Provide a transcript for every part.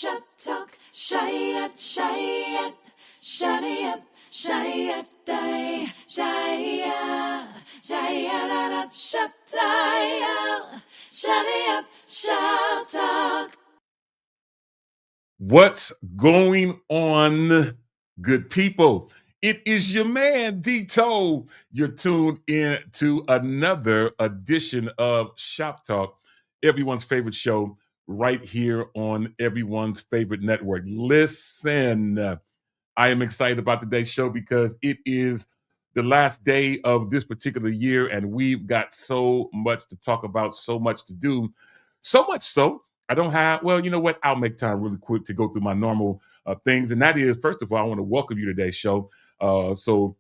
Shop talk, shut up, day, shop talk. What's going on, good people? It is your man Dito. You're tuned in to another edition of Shop Talk, everyone's favorite show, right here on everyone's favorite network. Listen, I am excited about today's show because it is the last day of this particular year, and we've got so much to talk about, so much to do, so much so I don't have, well, you know what? I'll make time really quick to go through my normal things. And that is, first of all, I want to welcome you to today's show. So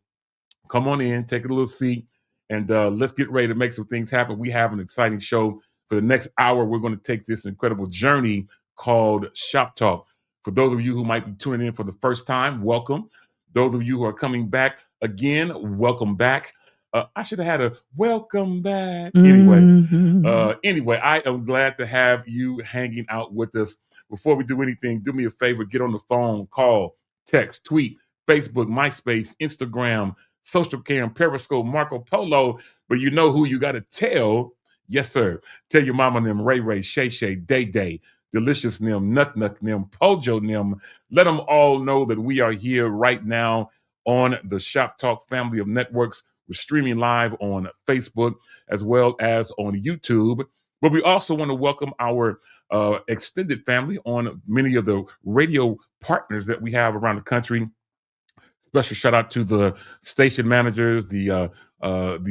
come on in, take a little seat, and let's get ready to make some things happen. We have an exciting show for the next hour. We're going to take this incredible journey called Shop Talk. For those of you who might be tuning in for the first time, welcome. Those of you who are coming back again, welcome back. I should have had a welcome back. Anyway, I am glad to have you hanging out with us. Before we do anything, do me a favor, get on the phone, call, text, tweet, Facebook, MySpace, Instagram, Social Cam, Periscope, Marco Polo, but you know who you got to tell. Yes, sir. Tell your mama them, Ray Ray, Shay Shay, Day Day, Delicious them, Nut Nut them, Pojo them. Let them all know that we are here right now on the Shop Talk family of networks. We're streaming live on Facebook as well as on YouTube. But we also want to welcome our extended family on many of the radio partners that we have around the country. Special shout out to the station managers, the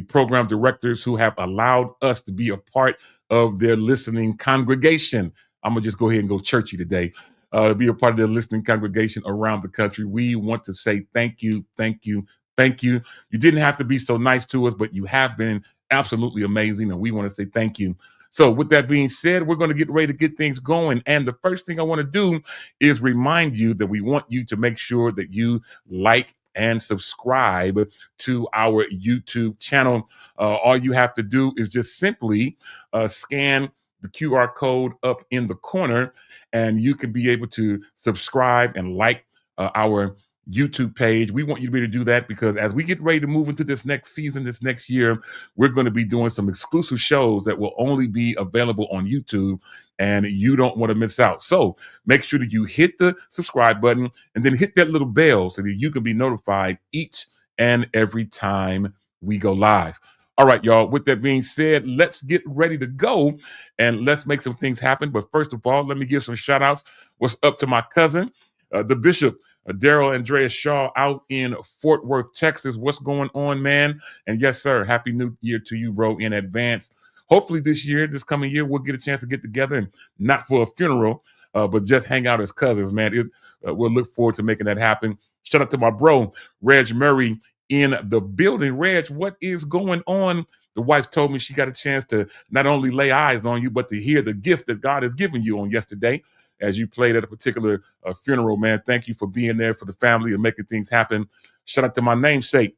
program directors who have allowed us to be a part of their listening congregation. I'm gonna just go ahead and go churchy today. To be a part of their listening congregation around the country. We want to say thank you, thank you, thank you. You didn't have to be so nice to us, but you have been absolutely amazing, and we want to say thank you. So, with that being said, we're going to get ready to get things going. And the first thing I want to do is remind you that we want you to make sure that you like and subscribe to our YouTube channel. All you have to do is just simply scan the QR code up in the corner, and you can be able to subscribe and like our YouTube page. We want you to be able to do that because as we get ready to move into this next season, this next year, we're going to be doing some exclusive shows that will only be available on YouTube, and you don't want to miss out. So make sure that you hit the subscribe button and then hit that little bell so that you can be notified each and every time we go live. All right, y'all. With that being said, let's get ready to go and let's make some things happen. But first of all, let me give some shout outs. What's up to my cousin, the Bishop, Daryl Andreas Shaw out in Fort Worth, Texas. What's going on, man? And yes, sir, Happy New Year to you, bro, in advance. Hopefully this coming year, we'll get a chance to get together and not for a funeral, but just hang out as cousins, man. We'll look forward to making that happen. Shout out to my bro, Reg Murray in the building. Reg, what is going on? The wife told me she got a chance to not only lay eyes on you, but to hear the gift that God has given you on yesterday as you played at a particular funeral, man. Thank you for being there for the family and making things happen. Shout out to my namesake,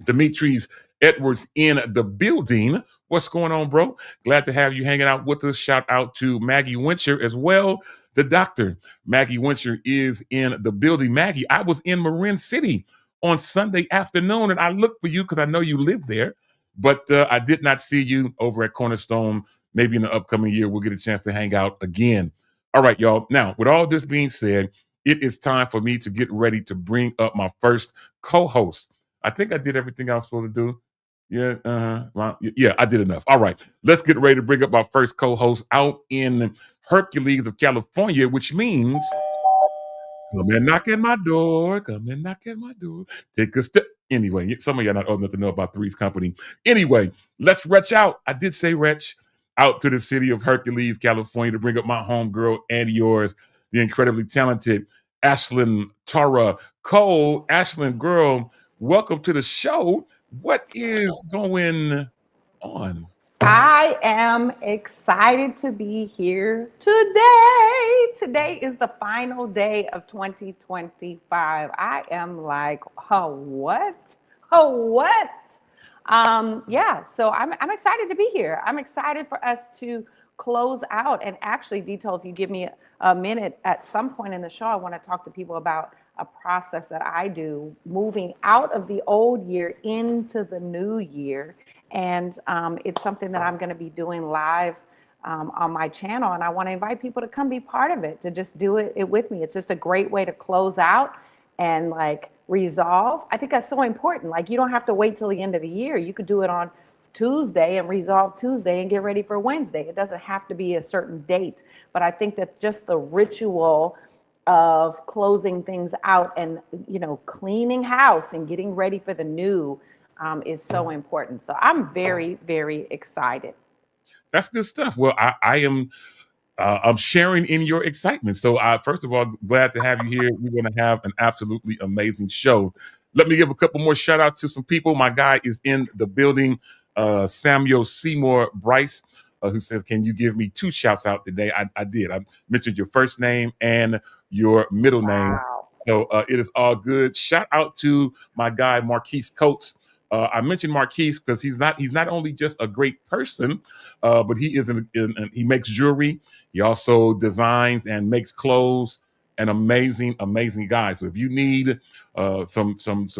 Demetrius Edwards in the building. What's going on, bro? Glad to have you hanging out with us. Shout out to Maggie Wincher as well. The doctor, Maggie Wincher, is in the building. Maggie, I was in Marin City on Sunday afternoon, and I looked for you because I know you live there, but I did not see you over at Cornerstone. Maybe in the upcoming year, we'll get a chance to hang out again. All right, y'all. Now, with all this being said, it is time for me to get ready to bring up my first co-host. I think I did everything I was supposed to do. Yeah, well, yeah, I did enough. All right, let's get ready to bring up my first co-host out in Hercules of California, which means come and knock at my door. Come and knock at my door. Take a step. Anyway, some of y'all not old enough to know about Three's Company. Anyway, let's retch out. I did say retch out to the city of Hercules, California, to bring up my homegirl and yours, the incredibly talented Ashlyn Tara Cole. Ashlyn, girl, welcome to the show. What is going on? I am excited to be here today. Today is the final day of 2025. I am like, oh, what? Oh, what? Yeah, so I'm excited to be here. I'm excited for us to close out. And actually, Dito, if you give me a minute, at some point in the show, I want to talk to people about a process that I do moving out of the old year into the new year. And it's something that I'm going to be doing live on my channel. And I want to invite people to come be part of it, to just do it with me. It's just a great way to close out and like resolve. I think that's so important. Like, you don't have to wait till the end of the year. You could do it on Tuesday and resolve Tuesday and get ready for Wednesday. It doesn't have to be a certain date. But I think that just the ritual of closing things out and, you know, cleaning house and getting ready for the new is so important. So I'm very, very excited. That's good stuff. Well, I am I'm sharing in your excitement. So first of all, glad to have you here. We're going to have an absolutely amazing show. Let me give a couple more shout outs to some people. My guy is in the building, Samuel Seymour Bryce, who says, can you give me 2 shouts out today? I did. I mentioned your first name and your middle name. Wow. So it is all good. Shout out to my guy, Marquise Coates. I mentioned Marquise because he's not only just a great person, but he is he makes jewelry. He also designs and makes clothes. An amazing guy. So if you need some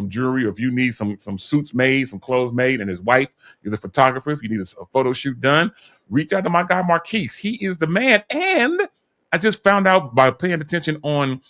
jewelry, or if you need some suits made, some clothes made, and his wife is a photographer, if you need a photo shoot done, reach out to my guy Marquise. He is the man. And I just found out by paying attention on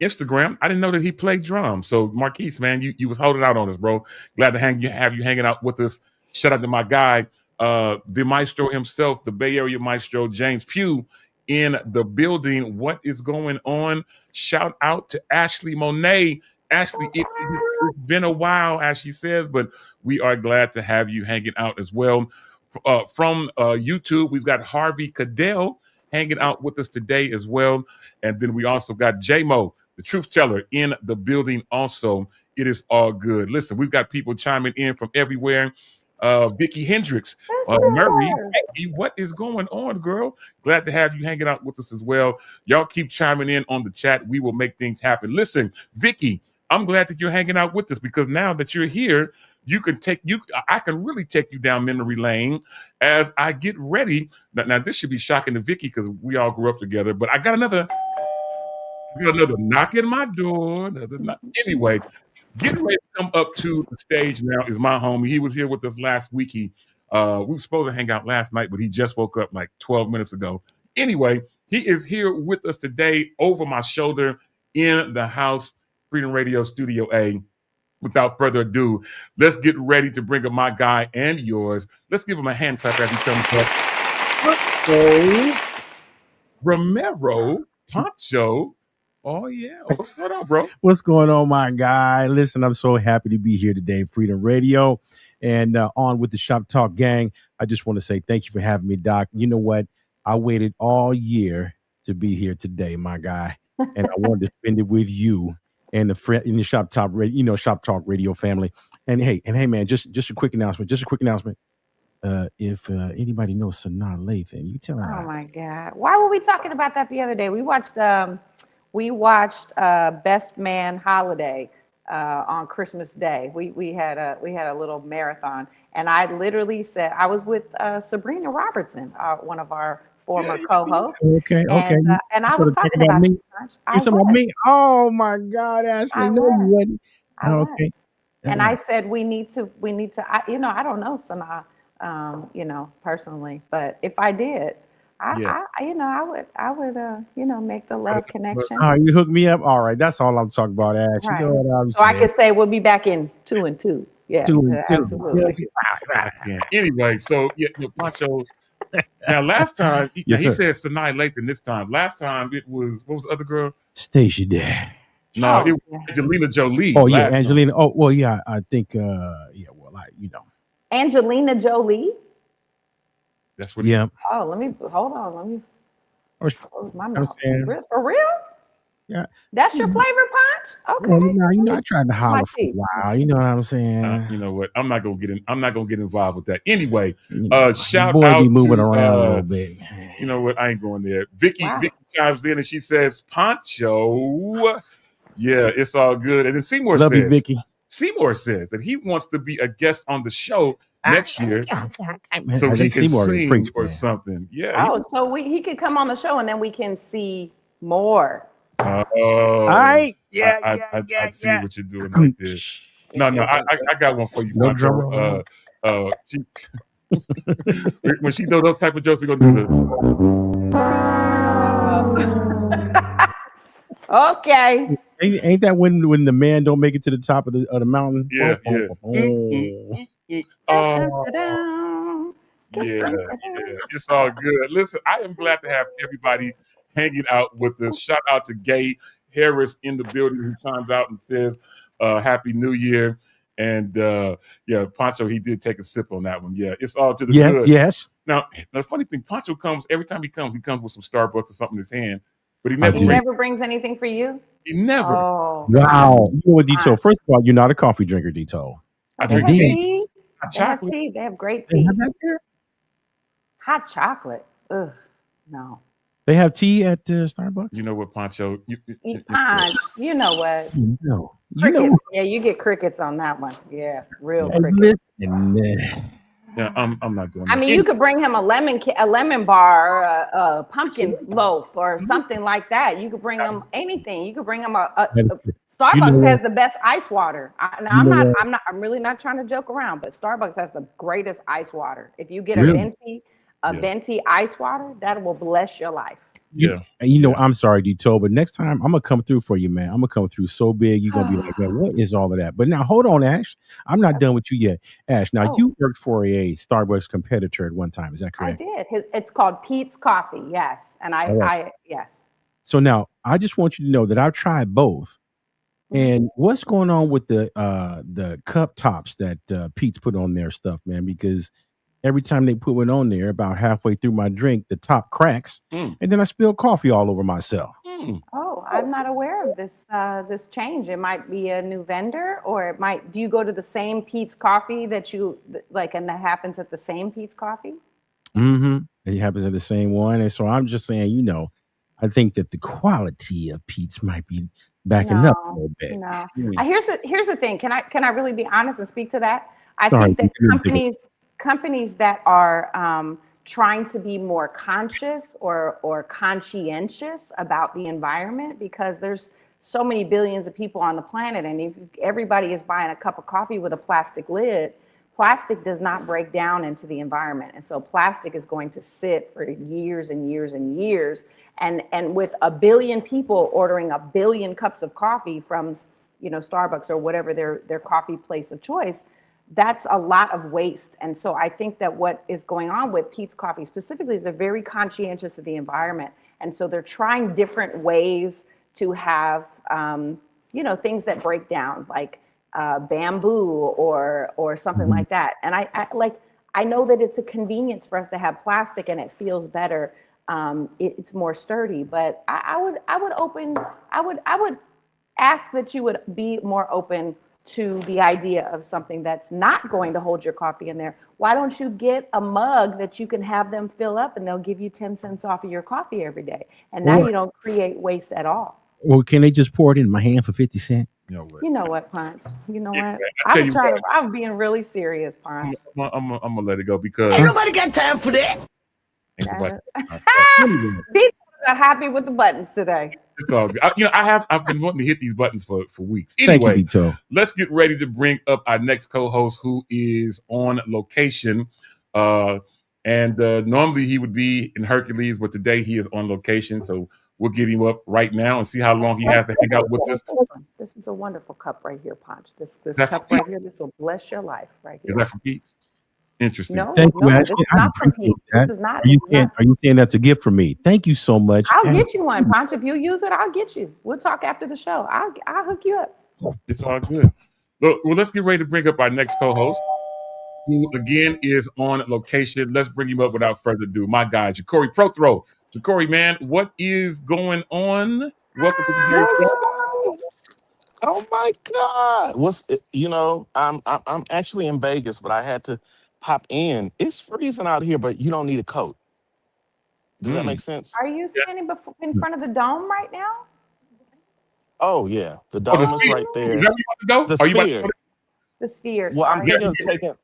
Instagram, I didn't know that he played drums. So Marquise, man, you was holding out on us, bro. Glad to have you hanging out with us. Shout out to my guy, the maestro himself, the Bay Area maestro, James Pugh, in the building. What is going on? Shout out to Ashley Monet. Ashley, it's been a while, as she says, but we are glad to have you hanging out as well. From YouTube, we've got Harvey Cadell hanging out with us today as well. And then we also got J-Mo, the truth teller, in the building also. It is all good. Listen, we've got people chiming in from everywhere. Vicky Hendricks, Murray, hey, what is going on, girl? Glad to have you hanging out with us as well. Y'all keep chiming in on the chat. We will make things happen. Listen, Vicky, I'm glad that you're hanging out with us, because now that you're here, I can really take you down memory lane as I get ready. Now this should be shocking to Vicky because we all grew up together, but I got another knock at my door. Anyway, getting ready to come up to the stage now is my homie. He was here with us last week. We were supposed to hang out last night, but he just woke up like 12 minutes ago. Anyway, he is here with us today over my shoulder in the house, Freedom Radio Studio A. Without further ado, let's get ready to bring up my guy and yours. Let's give him a hand clap as he comes up. Romero Poncho. Oh, yeah. What's going on, bro? What's going on, my guy? Listen, I'm so happy to be here today, Freedom Radio, and on with the Shop Talk gang. I just want to say thank you for having me, Doc. You know what? I waited all year to be here today, my guy, and I wanted to spend it with you and in the Shop Talk Radio, Shop Talk Radio family. And hey, man, just a quick announcement. If anybody knows Sanaa Lathan, you tell her. Oh my God! Why were we talking about that the other day? We watched Best Man Holiday on Christmas Day. We had a little marathon, and I literally said, I was with Sabrina Robertson, one of our former co-hosts. Okay. And I was talking about me. you. You talking about me? Oh my God, Ashley! No, you wouldn't. Okay. And I said we need to. I don't know Sanaa, personally, but if I did, I would make the love connection. Oh, you hooked me up. All right, that's all I'm talking about, Ash. Right. You know what I'm so saying. I could say we'll be back in 2 and 2. Yeah, 2 and 2. Absolutely. Yeah. Anyway, so Poncho. Now, last time he said Sanaa Lathan. This time, last time it was, what was the other girl? Stacey Dash. No, it was Angelina Jolie. Oh yeah, Angelina. Oh well, yeah. I think. Angelina Jolie. That's what. Yeah. Oh, let me hold on. Let me close my mouth. For real? Yeah. That's your flavor punch? Okay. Well, I tried to holler for a while. You know what I'm saying? You know what? I'm not gonna get involved with that. Anyway, shout boy out be moving to, around a little bit. You know what? I ain't going there. Vicky chimes in and she says, Poncho. Yeah, it's all good. And then Seymour Love you, Vicky. Seymour says that he wants to be a guest on the show next year so I he can can see more sing preach, or man. something. Yeah. Oh, so he could come on the show and then we can see more. All Oh, right. I see what you're doing right there. No, I got one for you, No Poncho. drum roll. When she does those type of jokes, we're gonna do Okay. Ain't that when the man don't make it to the top of the mountain? Yeah, Boom, yeah. boom, boom. Oh, Dun-dun-dun-dun. yeah. It's all good. Listen, I am glad to have everybody hanging out with us. Shout out to Gay Harris in the building who chimes out and says, Happy New Year. And yeah, Poncho, he did take a sip on that one. Yeah, it's all to the good. Yes. Now, the funny thing, Poncho comes every time he comes with some Starbucks or something in his hand, but he I never He do. never brings anything for you? He never. Oh. Wow. You know what, Dito? First of all, you're not a coffee drinker, Dito. I They drink have tea. tea. Hot They have chocolate. tea. They have great They tea. have that there? Hot chocolate. Ugh. No. They have tea at Starbucks? You know what, Poncho? Ponch, you know what? No. Crickets. Yeah, you get crickets on that one. Yeah, real crickets. Yeah, I'm not doing that. I mean, you could bring him a lemon bar, or a pumpkin loaf, or something like that. You could bring him anything. You could bring him Starbucks has the best ice water. I'm really not trying to joke around, but Starbucks has the greatest ice water. If you get a venti ice water, that will bless your life. Yeah. I'm sorry, Dito, but next time I'm gonna come through for you, man. I'm gonna come through so big, you're gonna be like, man, what is all of that? But now hold on, Ash. I'm not done with you yet. Ash, now you worked for a Starbucks competitor at one time, is that correct? I did. It's called Pete's Coffee, yes. And yes. So now I just want you to know that I've tried both. And what's going on with the cup tops that Pete's put on their stuff, man? Because every time they put one on there, about halfway through my drink, the top cracks, and then I spill coffee all over myself. Oh, I'm not aware of this change. It might be a new vendor, or it might. Do you go to the same Pete's Coffee that you like, and that happens at the same Pete's Coffee? Mm-hmm. It happens at the same one, and so I'm just saying, I think that the quality of Pete's might be backing up a little bit. No. Here's the thing. Can I really be honest and speak to that? I think that companies that are trying to be more conscious or conscientious about the environment, because there's so many billions of people on the planet, and if everybody is buying a cup of coffee with a plastic lid, plastic does not break down into the environment, and so plastic is going to sit for years and years and years. And with a billion people ordering a billion cups of coffee from Starbucks or whatever their coffee place of choice, that's a lot of waste. And so I think that what is going on with Pete's Coffee specifically is they're very conscientious of the environment. And so they're trying different ways to have, things that break down, like bamboo or something like that. And I know that it's a convenience for us to have plastic and it feels better. It's more sturdy, but I would ask that you would be more open to the idea of something that's not going to hold your coffee in there. Why don't you get a mug that you can have them fill up, and they'll give you 10 cents off of your coffee every day? And now you don't create waste at all. Well, can they just pour it in my hand for 50 cents? You know what, Ponch? You know what? I'm being really serious, Ponch. I'm gonna let it go because ain't nobody got time for that. These are happy with the buttons today. It's all good. I've been wanting to hit these buttons for weeks. Anyway, Thank you, let's get ready to bring up our next co-host who is on location. And normally he would be in Hercules, but today he is on location. So we'll get him up right now and see how long he has to hang out with us. This is a wonderful cup right here, Ponch. This cup right here, this will bless your life right here. Is that from Pete's? Interesting. No, Thank you, this is not from Pete's. This is not. Are you saying that's a gift from me? Thank you so much. I'll get you one, Ponch. If you use it, I'll get you. We'll talk after the show. I'll hook you up. It's all good. Well, let's get ready to bring up our next co-host, who again is on location. Let's bring him up without further ado. My guy, Ja'Cory Prothro. Ja'Cory, man, what is going on? Welcome to the show. Oh my God! I'm actually in Vegas, but I had to pop in. It's freezing out here, but you don't need a coat. Does that make sense? Are you standing in front of the dome right now? Oh yeah, the dome is right there. Is that where you want to go? The sphere. The sphere. Well, I'm thinking of taking.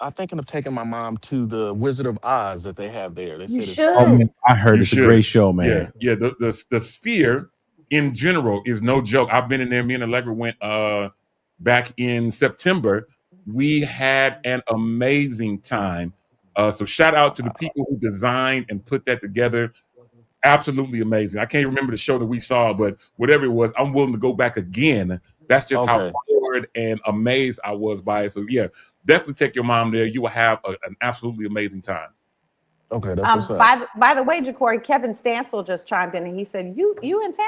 I'm thinking of taking my mom to the Wizard of Oz that they have there. They You said it's Oh man, should. I heard You it's a should. great show, Yeah, man. yeah. The Sphere in general is no joke. I've been in there. Me and Allegra went back in September. We had an amazing time. So shout out to the people who designed and put that together. Absolutely amazing. I can't remember the show that we saw, but whatever it was, I'm willing to go back again. That's just how okay. forward and amazed I was by it. So yeah, definitely take your mom there. You will have an absolutely amazing time. Okay, that's what's up. By the way, Jacory, Kevin Stansel just chimed in and he said, "You in town?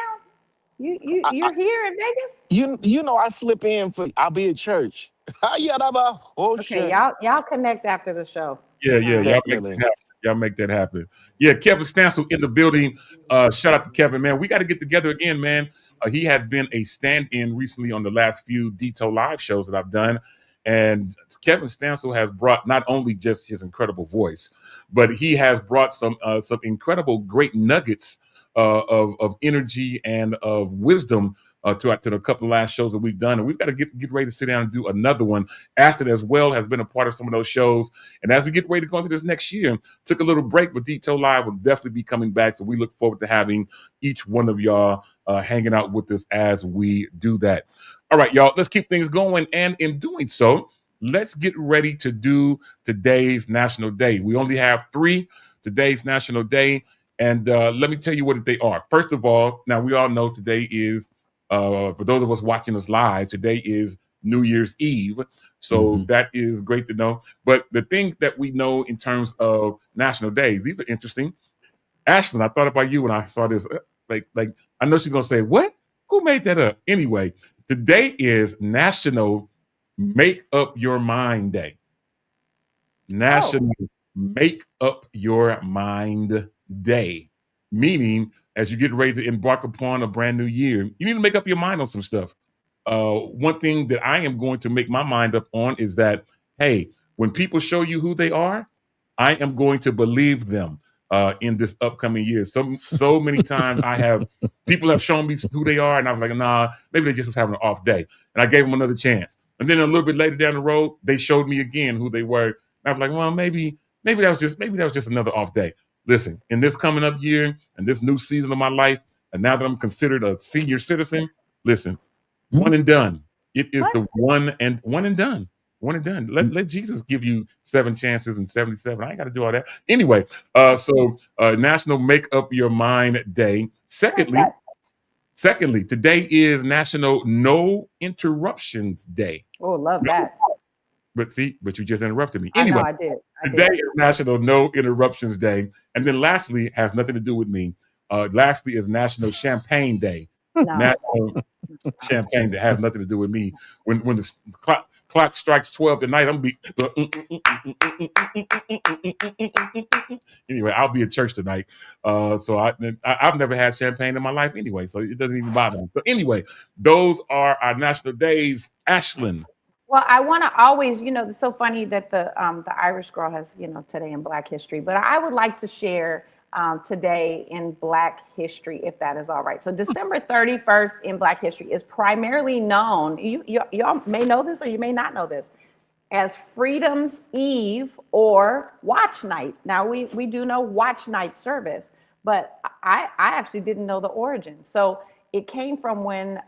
You're here in Vegas? You know I slip in for I'll be at church. Yeah, oh Okay, shit. y'all connect after the show. Yeah, yeah, y'all make Definitely. that happen. Y'all make that happen. Yeah, Kevin Stansel in the building. Shout out to Kevin, man. We got to get together again, man. He has been a stand-in recently on the last few Dito live shows that I've done. And Kevin Stansel has brought not only just his incredible voice, but he has brought some incredible great nuggets of energy and of wisdom to a couple of last shows that we've done. And we've got to get ready to sit down and do another one. Ashton as well has been a part of some of those shows. And as we get ready to go into this next year, took a little break, but Dito Live will definitely be coming back. So we look forward to having each one of y'all hanging out with us as we do that. All right, y'all, let's keep things going. And in doing so, let's get ready to do today's National Day. We only have 3 today's National Day. And let me tell you what they are. First of all, now we all know today is, for those of us watching us live, today is New Year's Eve. So that is great to know. But the things that we know in terms of national days, these are interesting. Ashlyn, I thought about you when I saw this. Like I know she's gonna say, "What? Who made that up?" Anyway, today is National Make Up Your Mind Day. National Make Up Your Mind Day, meaning as you get ready to embark upon a brand new year, you need to make up your mind on some stuff. One thing that I am going to make my mind up on is that, hey, when people show you who they are, I am going to believe them in this upcoming year. So many times people have shown me who they are, and I was like, nah, maybe they just was having an off day. And I gave them another chance. And then a little bit later down the road, they showed me again who they were. And I was like, well, maybe that was just another off day. Listen, in this coming up year and this new season of my life, and now that I'm considered a senior citizen, listen, one and done. It is the one and done. One and done. Let Jesus give you 7 chances and 77. I ain't got to do all that. Anyway, so National Make Up Your Mind Day. Secondly, today is National No Interruptions Day. Oh, love that. But you just interrupted me. I Anyway, know I did. today is National No Interruptions Day. And then lastly, has nothing to do with me. Lastly is National Champagne Day. No. National Champagne Day has nothing to do with me. When the clock strikes 12 tonight, I'm be anyway. I'll be at church tonight, so I've never had champagne in my life anyway, so it doesn't even bother me. But anyway, those are our national days. Ashlyn. Well, I want to always, it's so funny that the Irish girl has, today in Black History, but I would like to share today in Black History, if that is all right. So December 31st in Black History is primarily known, y'all may know this or you may not know this, as Freedom's Eve or Watch Night. Now, we do know Watch Night service, but I actually didn't know the origin. So it came from when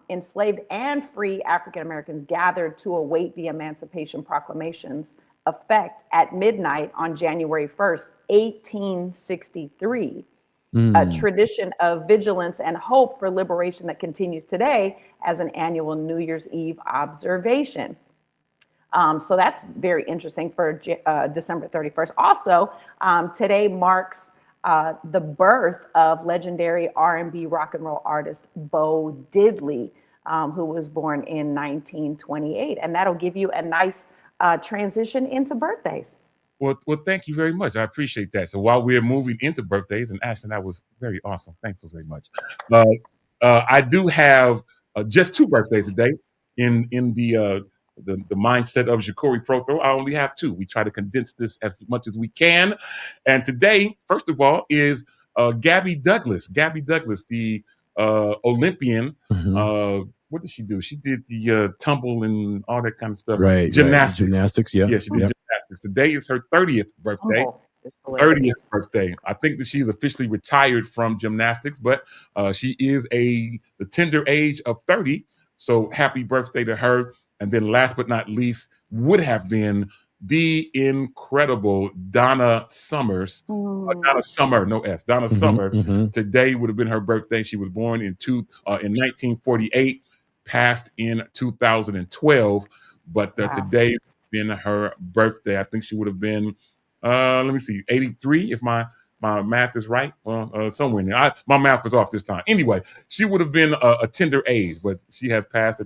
enslaved and free African Americans gathered to await the Emancipation Proclamation's effect at midnight on January 1st, 1863. A tradition of vigilance and hope for liberation that continues today as an annual New Year's Eve observation. So that's very interesting for December 31st. Also, today marks the birth of legendary R&B rock and roll artist Bo Diddley, who was born in 1928. And that'll give you a nice transition into birthdays. Well, thank you very much. I appreciate that. So while we're moving into birthdays, and Ashton, that was very awesome. Thanks so very much. I do have just 2 birthdays today in the mindset of Jacory Prothro. I only have 2. We try to condense this as much as we can. And today, first of all, is Gabby Douglas. Gabby Douglas, the Olympian. What did she do? She did the tumble and all that kind of stuff. Right. Gymnastics. Gymnastics, yeah. Yeah, she did gymnastics. gymnastics. Today is her 30th birthday. Oh, it's 30th hilarious. birthday. I think that she's officially retired from gymnastics, but she is the tender age of 30. So happy birthday to her. And then last but not least would have been the incredible Donna Summers. Donna Summer, no S. Donna Summer. Today would have been her birthday. She was born in 1948, passed in 2012, but Wow. today would have been her birthday. I think she would have been, let me see, 83 if my math is right. Well, somewhere in there. My math was off this time. Anyway, she would have been a tender age, but she has passed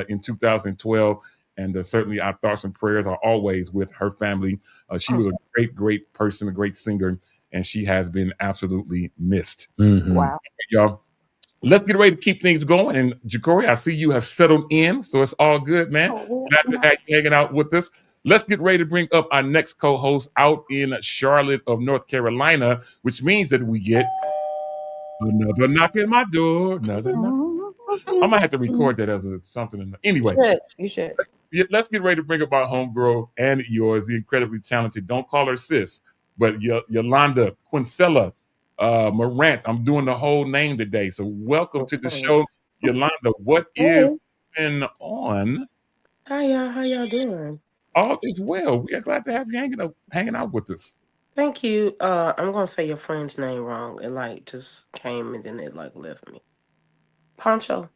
in 2012. And certainly our thoughts and prayers are always with her family. She was a great, great person, a great singer, and she has been absolutely missed. Wow. Y'all, let's get ready to keep things going. And Jacory, I see you have settled in, so it's all good, man. Glad to have you hanging out with us. Let's get ready to bring up our next co-host out in Charlotte of North Carolina, which means that we get another knock at my door. Another knock. I might have to record that as something. Anyway, you should. Let's get ready to bring up our homegirl and yours, the incredibly talented. Don't call her sis, but Yolanda Quincella Morant. I'm doing the whole name today. So welcome to the show, Yolanda. What is going on? Hi y'all, how y'all doing? All is well. We are glad to have you hanging out with us. Thank you. I'm gonna say your friend's name wrong. It just came and then it left me. Poncho.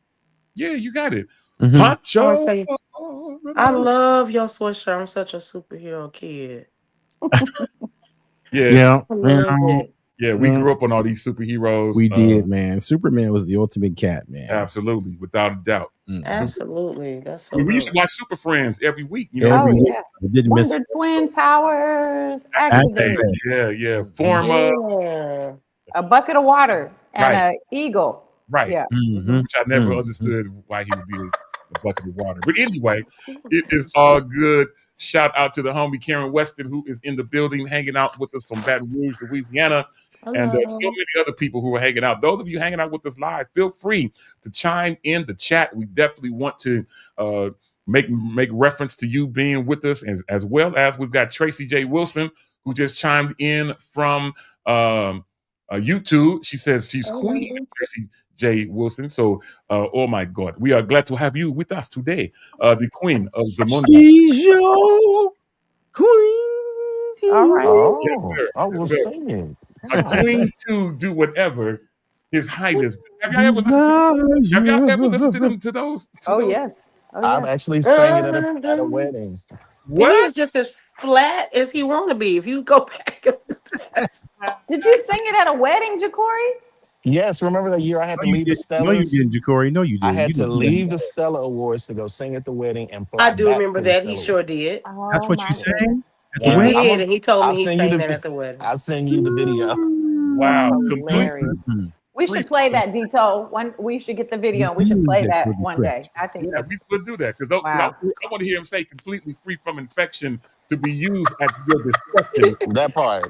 Yeah, you got it. Poncho. I love your sweatshirt. I'm such a superhero kid. Yeah. We grew up on all these superheroes. We did, man. Superman was the ultimate cat, man. Absolutely, without a doubt. Absolutely. That's so we used to watch Super Friends every week. Every week. Yeah. Didn't miss Wonder Twin powers activate. Yeah. Form a bucket of water and an eagle. Right. Yeah. Which I never understood why he would be a bucket of water. But anyway, it is all good. Shout out to the homie Karen Weston, who is in the building hanging out with us from Baton Rouge, Louisiana. Hello. And so many other people who are hanging out. Those of you hanging out with us live, feel free to chime in the chat. We definitely want to make reference to you being with us, as well as we've got Tracy J. Wilson, who just chimed in from YouTube. She says she's Queen Tracy J. Wilson. So, oh my God, we are glad to have you with us today, the Queen of Zamunda. She's your queen. All right. Oh, Yes, sir. I was singing. A queen to do whatever His Highness. Have y'all ever listened to those? Yes. I'm actually singing at a wedding. He is just as flat as he want to be. If you go back, did you sing it at a wedding, Jacory? Yes, remember that year I had to leave the Stellas? No, you didn't, Jacory. No, you didn't. I had to leave the Stella Awards to go sing at the wedding and fly I do back remember to the that. He Stella sure did. That's what you sang? He did, and he told me he sang that at the wedding. I'll send you the video. Wow. Hilarious. We should play that, Dito. We should get the video and we should play that one day. I think we would do that because I want to hear him say completely free from infection to be used at your discretion. That part.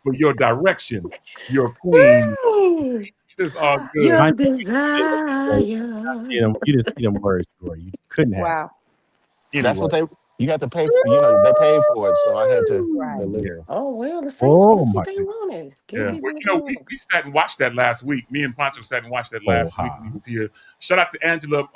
For your direction, your queen. It's all good. Your desire. You didn't see them words, Jacory. You couldn't have. Wow. Anyway. That's what you got to pay for. They paid for it, so I had to deliver. Oh, well, the Saints that's what they wanted. We sat and watched that last week. Me and Poncho sat and watched that last week when he was here. Shout out to Angela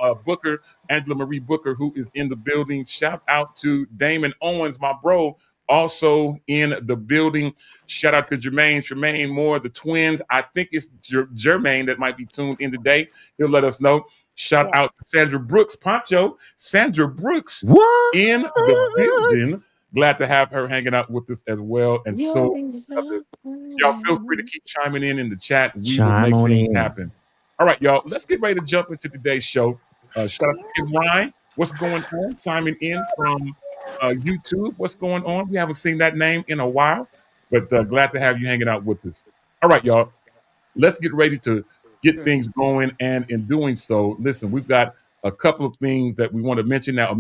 Marie Booker, who is in the building. Shout out to Damon Owens, my bro, also in the building. Shout out to Jermaine Moore, the twins. I think it's Jermaine that might be tuned in today. He'll let us know. Shout out to Sandra Brooks, Poncho. Sandra Brooks in the building. Glad to have her hanging out with us as well. And so y'all feel free to keep chiming in the chat. We will make things happen. All right, y'all. Let's get ready to jump into today's show. Shout out to Kim Ryan. What's going on? Chiming in from YouTube. What's going on? We haven't seen that name in a while, but glad to have you hanging out with us. All right, y'all. Let's get ready to get things going, and in doing so, listen, we've got a couple of things that we want to mention. Now, I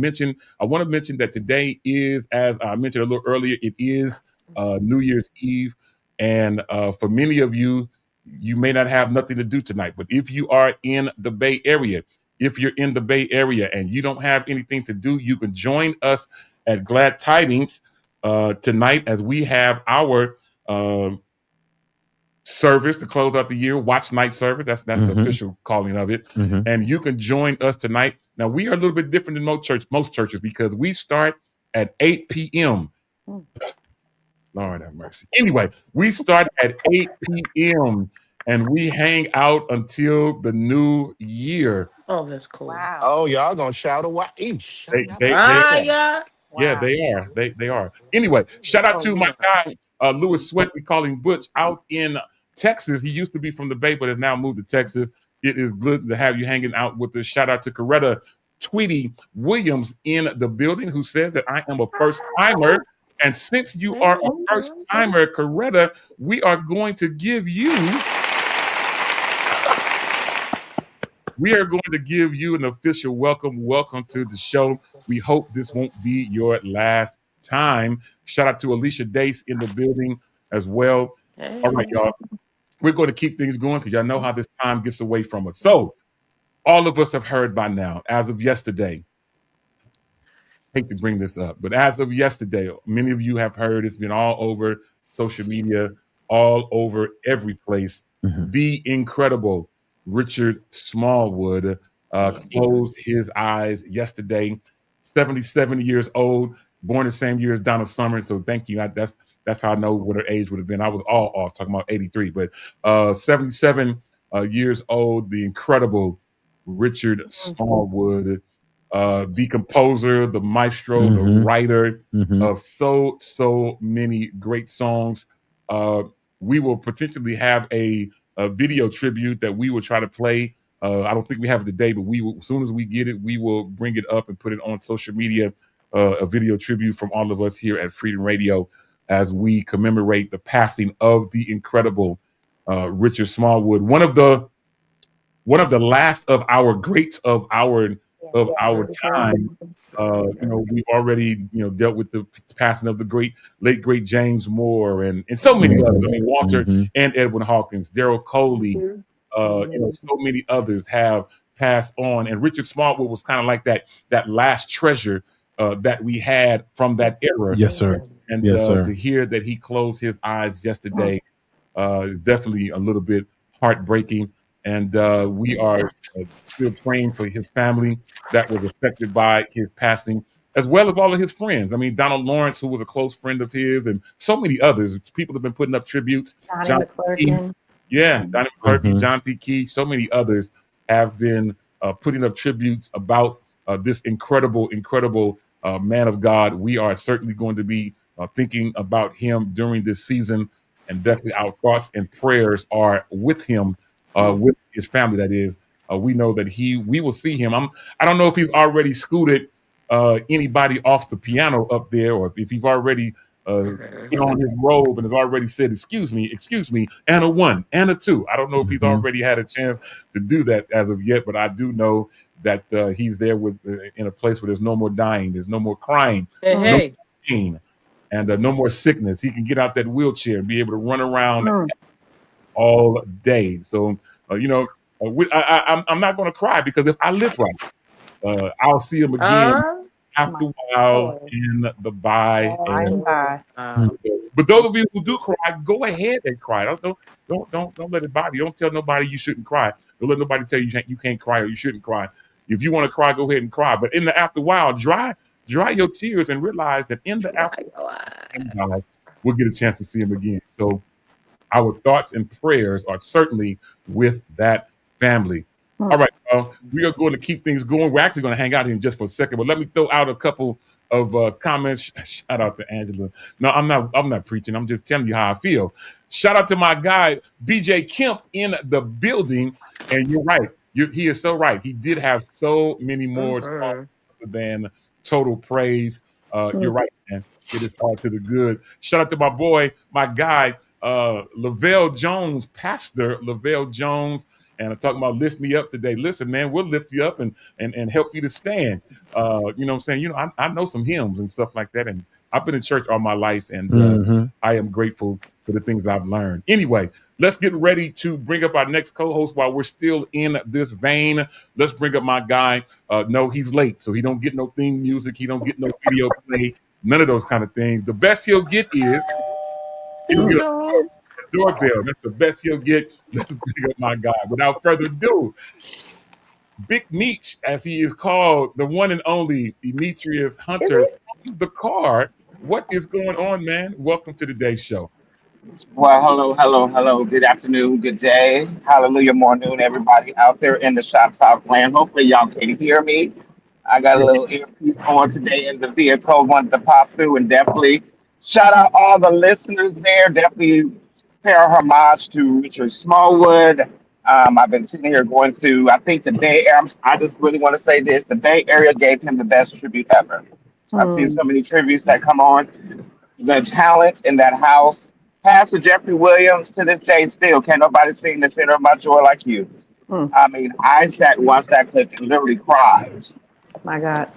want to mention that today is, as I mentioned a little earlier, it is New Year's Eve, and for many of you, you may not have nothing to do tonight, but if you are in the Bay Area, and you don't have anything to do, you can join us at Glad Tidings tonight as we have our service to close out the year, watch night service. That's the official calling of it. And you can join us tonight. Now we are a little bit different than most churches because we start at 8 p.m. Lord have mercy. Anyway, we start at 8 p.m. and we hang out until the new year. Oh, that's cool. Wow. Oh, y'all gonna shout a while. Eesh. Yeah. Yeah, Wow. they are. They are. Anyway, shout out to my guy, Lewis Sweat. We call him Butch out in Texas. He used to be from the Bay, but has now moved to Texas. It is good to have you hanging out with us. Shout out to Coretta Tweety Williams in the building who says that I am a first timer. And since you are a first timer, Coretta, we are going to give you an official welcome. Welcome to the show. We hope this won't be your last time. Shout out to Alicia Dace in the building as well. Hey. All right, y'all. We're going to keep things going because y'all know how this time gets away from us. So all of us have heard by now, as of yesterday, hate to bring this up, but as of yesterday, many of you have heard, it's been all over social media, all over every place. The incredible Richard Smallwood closed his eyes yesterday, 77 years old, born the same year as Donna Summer. So thank you. That's how I know what her age would have been. I was all off talking about 83, but 77 years old, the incredible Richard Smallwood, the composer, the maestro, the writer of so many great songs. We will potentially have a video tribute that we will try to play. I don't think we have it today, but we will, as soon as we get it, we will bring it up and put it on social media, a video tribute from all of us here at Freedom Radio as we commemorate the passing of the incredible Richard Smallwood, one of the last of our greats of our time. We've already dealt with the passing of the late great James Moore and so many others. I mean, Walter and Edwin Hawkins, Daryl Coley, so many others have passed on. And Richard Smallwood was kind of like that last treasure that we had from that era. Yes, sir. And yes, sir. To hear that he closed his eyes yesterday is definitely a little bit heartbreaking. And we are still praying for his family that was affected by his passing, as well as all of his friends. I mean, Donald Lawrence, who was a close friend of his, and so many others. People have been putting up tributes. Donnie McClurkin. Donnie McClurkin, John P. Key, so many others have been putting up tributes about this incredible man of God. We are certainly going to be thinking about him during this season, and definitely our thoughts and prayers are with him. With his family, that is, we know that we will see him. I don't know if he's already scooted anybody off the piano up there, or if he's already put on his robe and has already said, excuse me, and a 1 and a 2. I don't know if he's already had a chance to do that as of yet, but I do know that he's there in a place where there's no more dying, there's no more crying, no more pain, and no more sickness. He can get out that wheelchair and be able to run around all day. So, I'm not going to cry because if I live right, I'll see him again after a while in the by. But those of you who do cry, go ahead and cry. Don't let it bother you. Don't tell nobody you shouldn't cry. Don't let nobody tell you you can't cry or you shouldn't cry. If you want to cry, go ahead and cry. But in the after while, dry your tears and realize that in the after while, we'll get a chance to see him again. So our thoughts and prayers are certainly with that family. All right, we are going to keep things going. We're actually going to hang out here just for a second, but let me throw out a couple of comments. Shout out to Angela. No, I'm not preaching. I'm just telling you how I feel. Shout out to my guy BJ Kemp in the building. And you're right. He is so right. He did have so many more songs than Total Praise. You're right, man. It is all to the good. Shout out to my boy, my guy, Lavelle Jones, Pastor Lavelle Jones, and I'm talking about lift me up today. Listen, man, we'll lift you up and help you to stand. You know what I'm saying? I know some hymns and stuff like that, and I've been in church all my life, and I am grateful for the things I've learned. Anyway, let's get ready to bring up our next co-host while we're still in this vein. Let's bring up my guy. No, he's late, so he don't get no theme music. He don't get no video play. none of those kind of things. The best he'll get is he'll get a doorbell. That's the best he'll get. Let's bring up my guy. Without further ado, Big Meech, as he is called, the one and only Demetrius Is Hunter it? from the Card. What is going on, man? Welcome to today's show. Well, hello, hello, hello. Good afternoon, good day. Hallelujah, morning, everybody out there in the Shop Talk land. Hopefully, y'all can hear me. I got a little earpiece on today in the vehicle. Wanted to pop through and definitely shout out all the listeners there. Definitely pay our homage to Richard Smallwood. I've been sitting here going through, I think the Bay Area, I just really want to say this, the Bay Area gave him the best tribute ever. I've seen Hmm. so many tributes that come on. The talent in that house. Pastor Jeffrey Williams to this day still can't nobody sing the center of my joy like you. Hmm. I mean, I sat and watched that clip and literally cried. My God.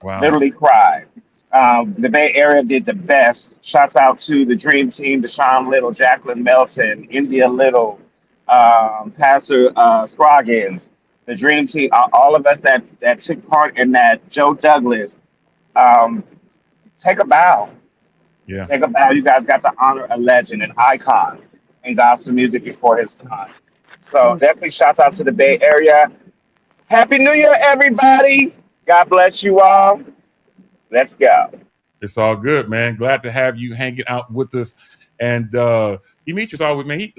Wow. Literally cried. The Bay Area did the best. Shout out to the Dream Team, Deshaun Little, Jacqueline Melton, India Little, Pastor Scroggins, the Dream Team, all of us that took part in that. Joe Douglas. Um, take a bow. Yeah. Take a bow. You guys got to honor a legend, an icon in gospel music before his time. So Hmm. definitely shout out to the Bay Area. Happy New Year, everybody. God bless you all. Let's go. It's all good, man. Glad to have you hanging out with us. And Demetrius always, man, he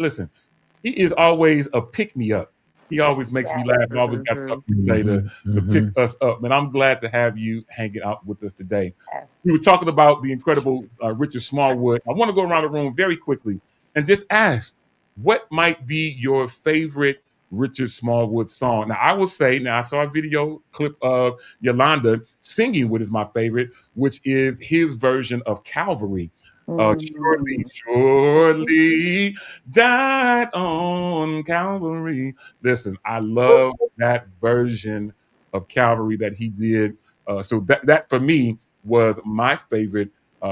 is always a pick me up. He always makes me Yes. laugh. Always got Hmm. something to say to pick Mhm. us up. Man, I'm glad to have you hanging out with us today. Yes. We were talking about the incredible Richard Smallwood. I want to go around the room very quickly and just ask, what might be your favorite Richard Smallwood song? Now, I will say, now I saw a video clip of Yolanda singing what is my favorite, which is his version of Calvary. Surely, Hmm. surely died on Calvary. Listen, I love that version of Calvary that he did. So that for me was my favorite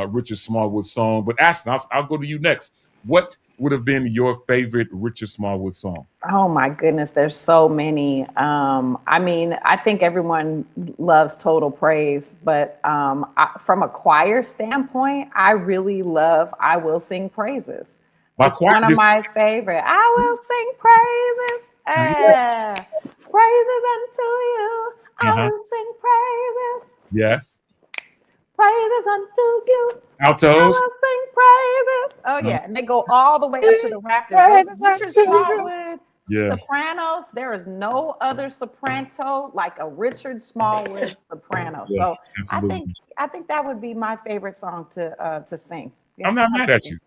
Richard Smallwood song. But Ashton, I'll go to you next. What would have been your favorite Richard Smallwood song? Oh my goodness, there's so many. I mean, I think everyone loves Total Praise, but from a choir standpoint, I really love I Will Sing Praises. My It's choir one of just my favorite. I will sing praises. Praises unto you. I uh-huh. will sing praises. Yes. Praises unto you. I Altos. will sing praises. Oh Uh, yeah, and they go all the way up to the rafters. Those Praises Richard unto you. Smallwood yeah, sopranos. There is no other soprano like a Richard Smallwood soprano. yeah, So I think absolutely. I think that would be my favorite song to sing. Yeah, I'm not mad at 100%. you.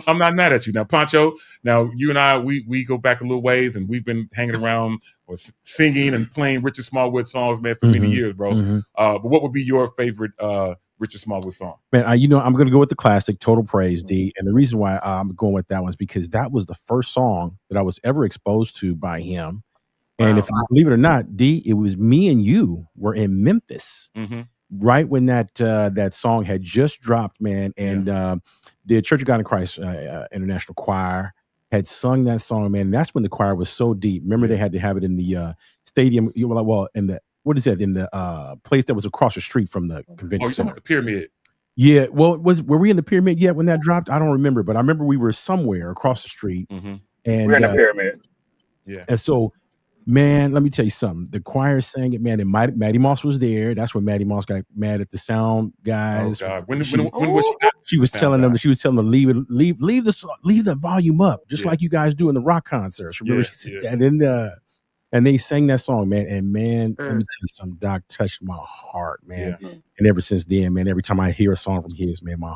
I'm not mad at you. Now, Pancho, now you and I, we go back a little ways and we've been hanging around or singing and playing Richard Smallwood songs, man, for many Mhm. years, bro. Mhm. But what would be your favorite Richard Smallwood song? Man, I'm going to go with the classic "Total Praise," D. And the reason why I'm going with that one is because that was the first song that I was ever exposed to by him. And Wow. if you believe it or not, D, it was me and you were in Memphis Mm-hmm. right when that song had just dropped, man. Yeah. And the Church of God in Christ International Choir had sung that song, man. And that's when the choir was so deep. Remember, Yeah. they had to have it in the stadium. You were like, well, in the what is that? In the place that was across the street from the Oh, convention you're talking center. about the pyramid. Yeah, well, were we in the pyramid yet when that dropped? I don't remember, but I remember we were somewhere across the street, Mm-hmm. We're in and the pyramid. Yeah. so, man, let me tell you something. The choir sang it, man, and Maddie Moss was there. That's when Maddie Moss got mad at the sound Oh guys. God. When She was she Ooh. not she was sound telling guy? them, leave the volume up, just Yeah. like you guys do in the rock concerts. Remember, Yeah. she said Yeah. that, and they sang that song, man. And man, let Mm. me tell you something. Doc touched my heart, man. Yeah. And ever since then, man, every time I hear a song from his, man, my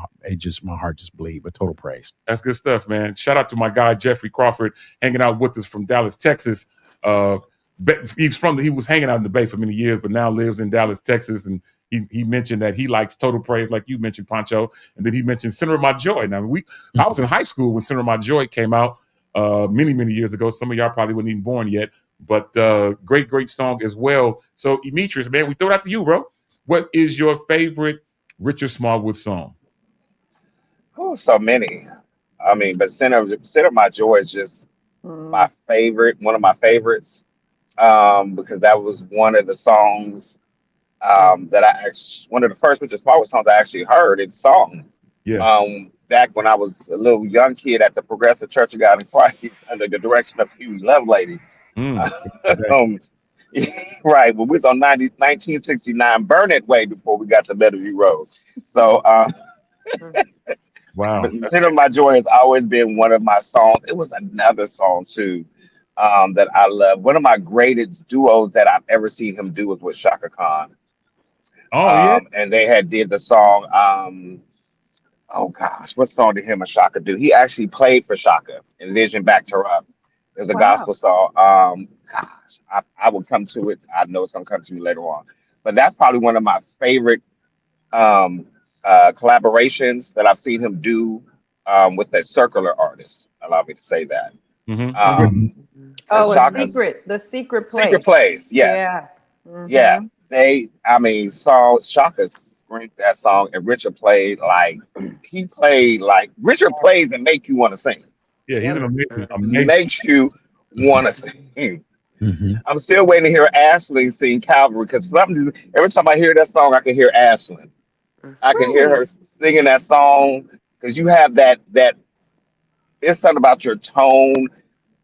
heart just bleed. But Total Praise. That's good stuff, man. Shout out to my guy Jeffrey Crawford hanging out with us from Dallas, Texas. He was hanging out in the Bay for many years, but now lives in Dallas, Texas. And he mentioned that he likes Total Praise, like you mentioned, Pancho. And then he mentioned Center of My Joy. Now I was in high school when Center of My Joy came out many years ago. Some of y'all probably weren't even born yet, but great song as well. So Demetrius, man, we throw it out to you, bro. What is your favorite Richard Smallwood song? Oh, so many. I mean, but Center of My Joy is just my Mm. favorite, one of my favorites, because that was one of the songs. that I actually, one of the first Richard Smallwood songs I actually heard in song. Yeah. Back when I was a little young kid at the Progressive Church of God in Christ under the direction of Hughes Lovelady. Mm. um, right, but we was on 1969 Burnett Way before we got to Meadowview Road. So, Wow. but Consider My Joy has always been one of my songs. It was another song too that I love. One of my greatest duos that I've ever seen him do was with Shaka Khan. Oh yeah. And they had did the song. Oh gosh, what song did him and Shaka do? He actually played for Shaka and Vision backed her up. There's a Wow. gospel song. Gosh, I will come to it. I know it's gonna come to me later on. But that's probably one of my favorite um, collaborations that I've seen him do with a circular artist. Allow me to say that. Mm-hmm. And Oh, Shaka's the secret Secret place. Place, yes. Yeah. Yeah, Mm-hmm. Shaka screamed that song, and Richard played like Richard plays and make you want to sing. Yeah, he's Yep. an amazing, amazing. Makes you want to sing. Mm-hmm. I'm still waiting to hear Ashley sing Calvary because every time I hear that song, I can hear Ashley. I can hear her Really? singing that song because you have that. It's something about your tone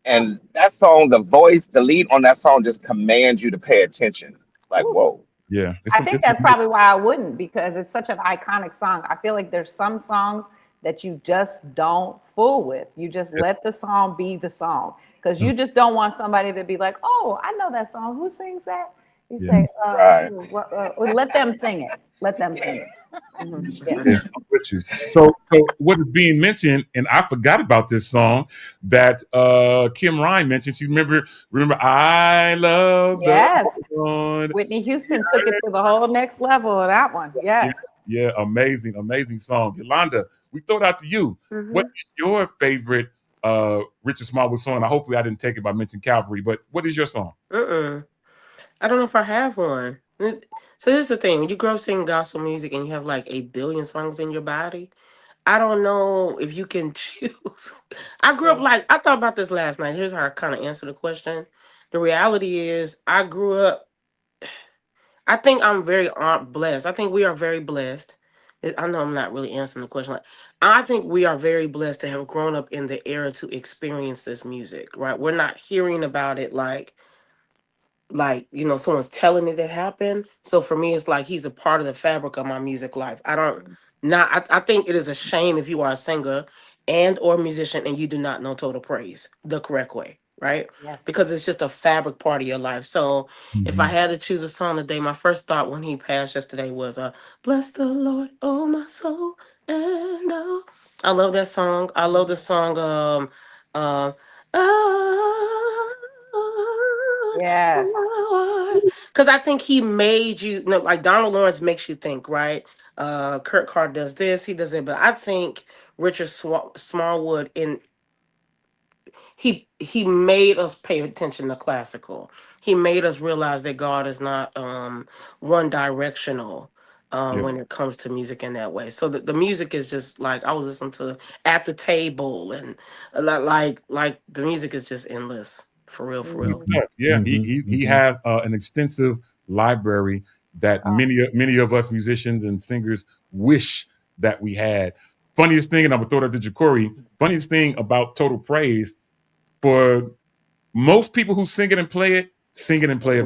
and that song, the voice, the lead on that song just commands you to pay attention. Like, Ooh. whoa. Yeah, I think that's probably why I wouldn't, because it's such an iconic song. I feel like there's some songs that you just don't fool with. You just let the song be the song, because you just don't want somebody to be like, "Oh, I know that song. Who sings that?" You Yeah. say, Right. let them sing it. Let them sing it. Yeah. Yeah, I'm with you. So what is being mentioned, and I forgot about this song that Kim Ryan mentioned. She remember I love Yes. the Lord. Whitney Houston took it to the whole next level of that one. Yes. Yeah, amazing, amazing song. Yolanda, we throw it out to you. What is your favorite Richard Smallwood song? And hopefully I didn't take it by mentioning Calvary, but what is your song? I don't know if I have one. So here's the thing: when you grow up singing gospel music and you have like 8 billion songs in your body, I don't know if you can choose. I grew up like I thought about this last night. Here's how I kind of answer the question. The reality is, I grew up. I think I'm very blessed. I think we are very blessed. I know I'm not really answering the question. Like, I think we are very blessed to have grown up in the era to experience this music. Right? We're not hearing about it like someone's telling it to happen. So for me it's like he's a part of the fabric of my music life. I think it is a shame if you are a singer and or musician and you do not know Total Praise the correct way, right? Yes. Because it's just a fabric part of your life. So if I had to choose a song today, my first thought when he passed yesterday was bless the Lord, oh my soul, and oh. I love that song. I love the song uh, Yes. because I think he made like Donald Lawrence makes you think, right? Kurt Carter does this, he does it, but I think Richard Smallwood he made us pay attention to classical. He made us realize that God is not one directional when it comes to music in that way. So the music is just like I was listening to at the table, and like the music is just endless for real, for real. Yeah, he has an extensive library that many of us musicians and singers wish that we had. Funniest thing, and I'm gonna throw that to Jacory. Funniest thing about Total Praise, for most people who sing it and play it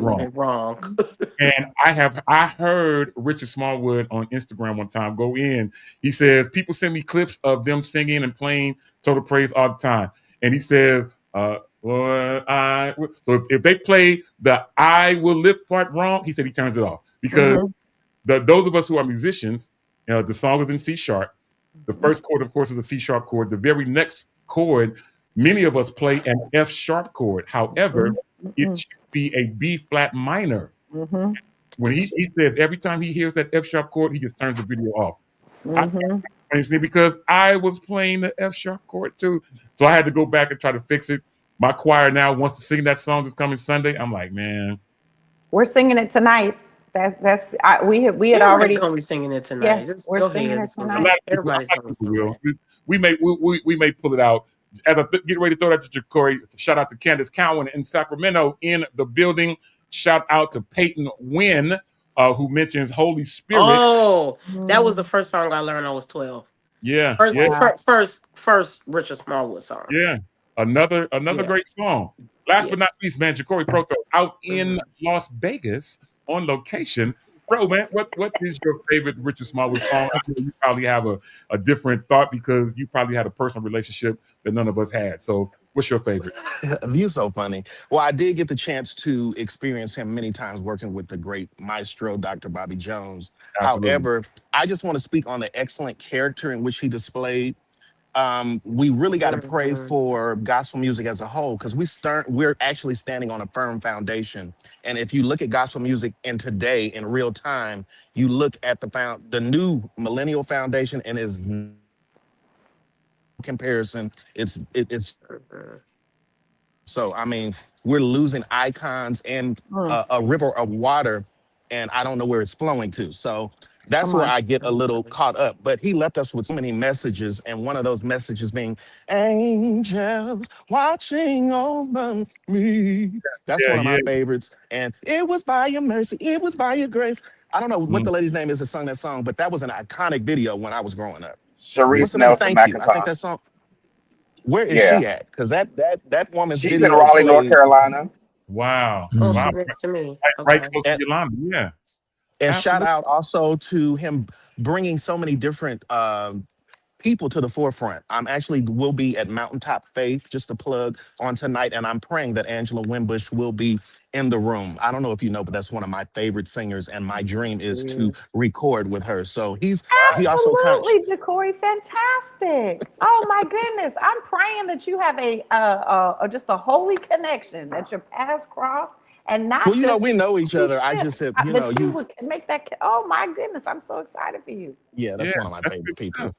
wrong. Wrong. And I heard Richard Smallwood on Instagram one time go in. He says people send me clips of them singing and playing Total Praise all the time, and he says, Lord, so if they play the I will lift part wrong, he said he turns it off because those of us who are musicians, the song is in C sharp. The first chord, of course, is a C sharp chord. The very next chord, many of us play an F sharp chord. However, it should be a B flat minor. When he says every time he hears that F sharp chord, he just turns the video off. Because I was playing the F sharp chord too. So I had to go back and try to fix it. My choir now wants to sing that song that's coming Sunday. I'm like, man. We're singing it tonight. We had already gonna be singing it tonight. Yeah, Just we're go singing ahead. it tonight. Everybody's gonna sing it. We may pull it out. As I get ready to throw that to Jacory, shout out to Candace Cowan in Sacramento in the building. Shout out to Peyton Wynn who mentions Holy Spirit. Oh, that was the first song I learned. I was 12. Yeah, First, yeah, Wow. first Richard Smallwood song. yeah. Another Yeah, great song. Last yeah. but not least, man, Ja'Cory Proto out in Mhm. Las Vegas on location. Bro, man, what is your favorite Richard Smallwood song? I know you probably have a different thought because you probably had a personal relationship that none of us had. So what's your favorite? You're so funny. Well, I did get the chance to experience him many times working with the great maestro, Dr. Bobby Jones. Absolutely. However, I just want to speak on the excellent character in which he displayed. We really got to pray Mhm. for gospel music as a whole because we're actually standing on a firm foundation. And if you look at gospel music in today in real time, you look at the new millennial foundation and is comparison. It's Mhm. so I mean we're losing icons and Mm, a river of water, and I don't know where it's flowing to. So that's come where on. I get a little Mhm. caught up. But he left us with so many messages, and one of those messages being angels watching over me. That's Yeah, one of yeah. my favorites. And it was by your mercy, it was by your grace. I don't know what Mm, the lady's name is that sung that song, but that was an iconic video when I was growing up. yeah. What's Sharice the name? Nelson Thank you. I think McIntosh. that song. Where is Yeah. she at? Because that woman's She's in video Raleigh, North played, Carolina. Wow. Oh, Wow. she's Mm. next to me. Right Okay. close to and Yolanda. Yeah. and shout Absolutely. out also to him bringing so many different people to the forefront. I'm actually will be at Mountaintop Faith, just a plug on tonight, and I'm praying that Angela Winbush will be in the room. I don't know if you know, but that's one of my favorite singers, and my dream is to Yes. record with her. So he Wow. also kind of, Absolutely, Ja'Cory, fantastic. Oh my goodness, I'm praying that you have just a holy connection, that your paths cross, and well, not you know, just we know each you other. I shift, just said, you know, that you you, would make that. Oh my goodness, I'm so excited for you. yeah, Yeah, that's one of my that's good favorite stuff. people.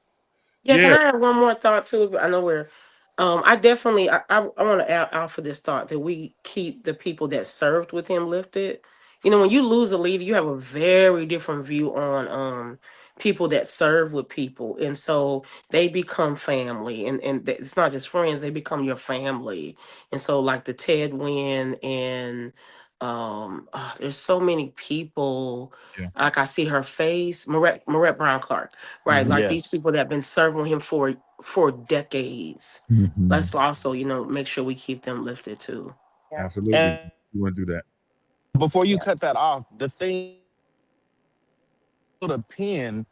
Yeah, can Yeah. I have one more thought too? I know we're I definitely I want to out for this thought that we keep the people that served with him lifted. You know, when you lose a leader, you have a very different view on people that serve with people. And so they become family it's not just friends, they become your family. And so like the Ted Wynn and there's so many people Yeah. like I see her face, Marette Brown Clark, right? Hmm. Like these Yes. people that have been serving him for decades. Mhm. Let's also, make sure we keep them lifted too. Yeah, Absolutely. And You want to do that. before you yeah. cut that off, the thing put a pin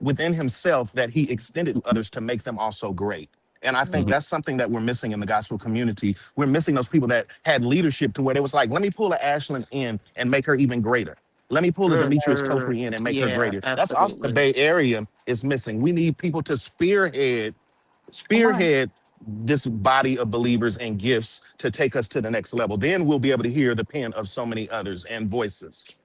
within himself that he extended to others to make them also great. And I think Mhm. that's something that we're missing in the gospel community. We're missing those people that had leadership to where it was like, let me pull a Ashland in and make her even greater. Let me pull a Demetrius Mhm. Copeland in and make her Yeah, greater. That's also the absolutely. Bay Area is missing. We need people to Come on. spearhead this body of believers and gifts to take us to the next level. Then we'll be able to hear the pen of so many others and voices.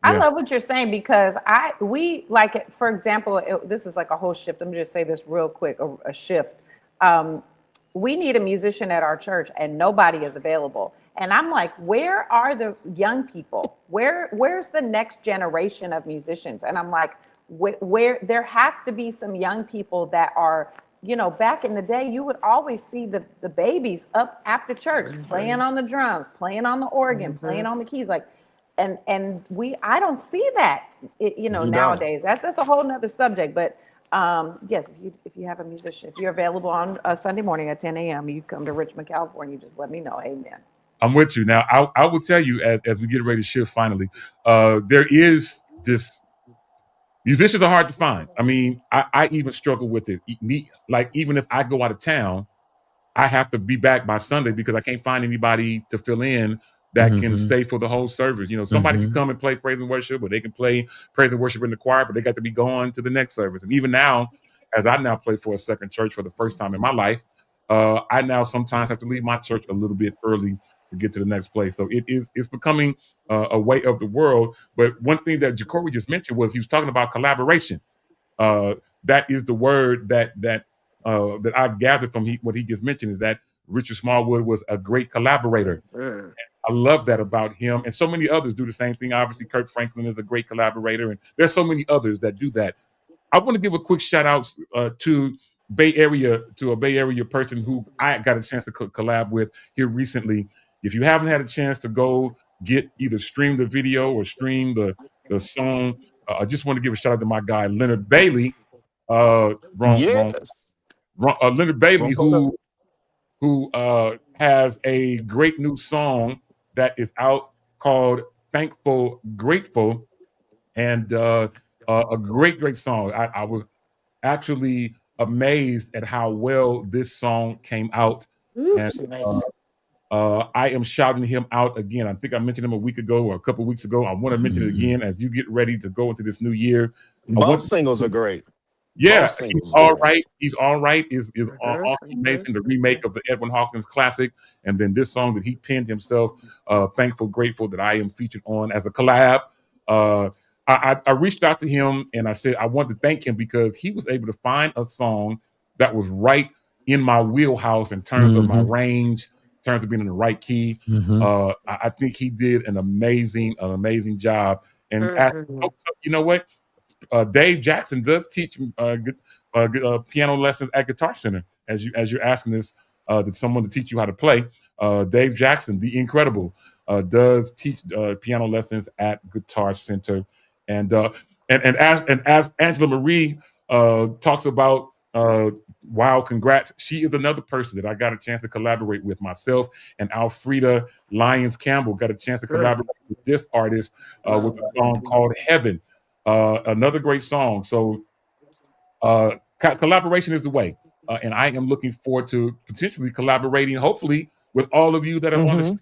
I Yeah. love what you're saying because we like, for example, this is like a whole shift. Let me just say this real quick, a shift. Um, we need a musician at our church and nobody is available. And I'm like, where are the young people? Where's the next generation of musicians? And I'm like, where there has to be some young people that are, back in the day, you would always see the babies up after church playing Mhm. on the drums, playing on the organ, playing Mhm. on the keys, like, and I don't see that, You don't. nowadays. That's a whole nother subject. But yes, if you have a musician, if you're available on a Sunday morning at 10 a.m., you come to Richmond, California, just let me know. Amen. I'm with you. Now, I will tell you as we get ready to shift finally, there is this musicians are hard to find. I mean, I even struggle with it. Like, even if I go out of town, I have to be back by Sunday because I can't find anybody to fill in that can Mhm. stay for the whole service. Somebody can Mhm. come and play praise and worship, or they can play praise and worship in the choir, but they got to be going to the next service. And even now, as I now play for a second church for the first time in my life, I now sometimes have to leave my church a little bit early to get to the next place. So it's becoming a way of the world. But one thing that Ja'Cory just mentioned was he was talking about collaboration. Uh, that is the word that I gathered from what he just mentioned, is that Richard Smallwood was a great collaborator. Mhm. I love that about him, and so many others do the same thing. Obviously, Kirk Franklin is a great collaborator, and there's so many others that do that. I want to give a quick shout out to a Bay Area person who I got a chance to collab with here recently. If you haven't had a chance to go get either stream the video or stream the song. I just want to give a shout out to my guy Leonard Bailey. Wrong. Yes. Leonard Bailey, Wrong. who has a great new song that is out called "Thankful Grateful," and a great song. I was actually amazed at how well this song came out, and Oops, nice. I am shouting him out again. I think I mentioned him a week ago or a couple weeks ago. I want to mention it again as you get ready to go into this new year. Both singles are great. Yeah, Both he's singles all are great. right. He's all right. Is awesome, amazing. The remake of the Edwin Hawkins classic, and then this song that he penned himself. Thankful, grateful that I am featured on as a collab. I reached out to him and I said I wanted to thank him because he was able to find a song that was right in my wheelhouse in terms of my range, in terms of being in the right key. I think he did an amazing job. And you know what? Dave Jackson does teach piano lessons at Guitar Center. As you're asking this to someone to teach you how to play, Dave Jackson, the incredible, does teach piano lessons at Guitar Center, and as Angela Marie talks about. Wow, congrats. She is another person that I got a chance to collaborate with. Myself and Alfreda Lyons Campbell got a chance to collaborate with this artist with a song called Heaven. Another great song. So collaboration is the way. And I am looking forward to potentially collaborating, hopefully, with all of you that are on this.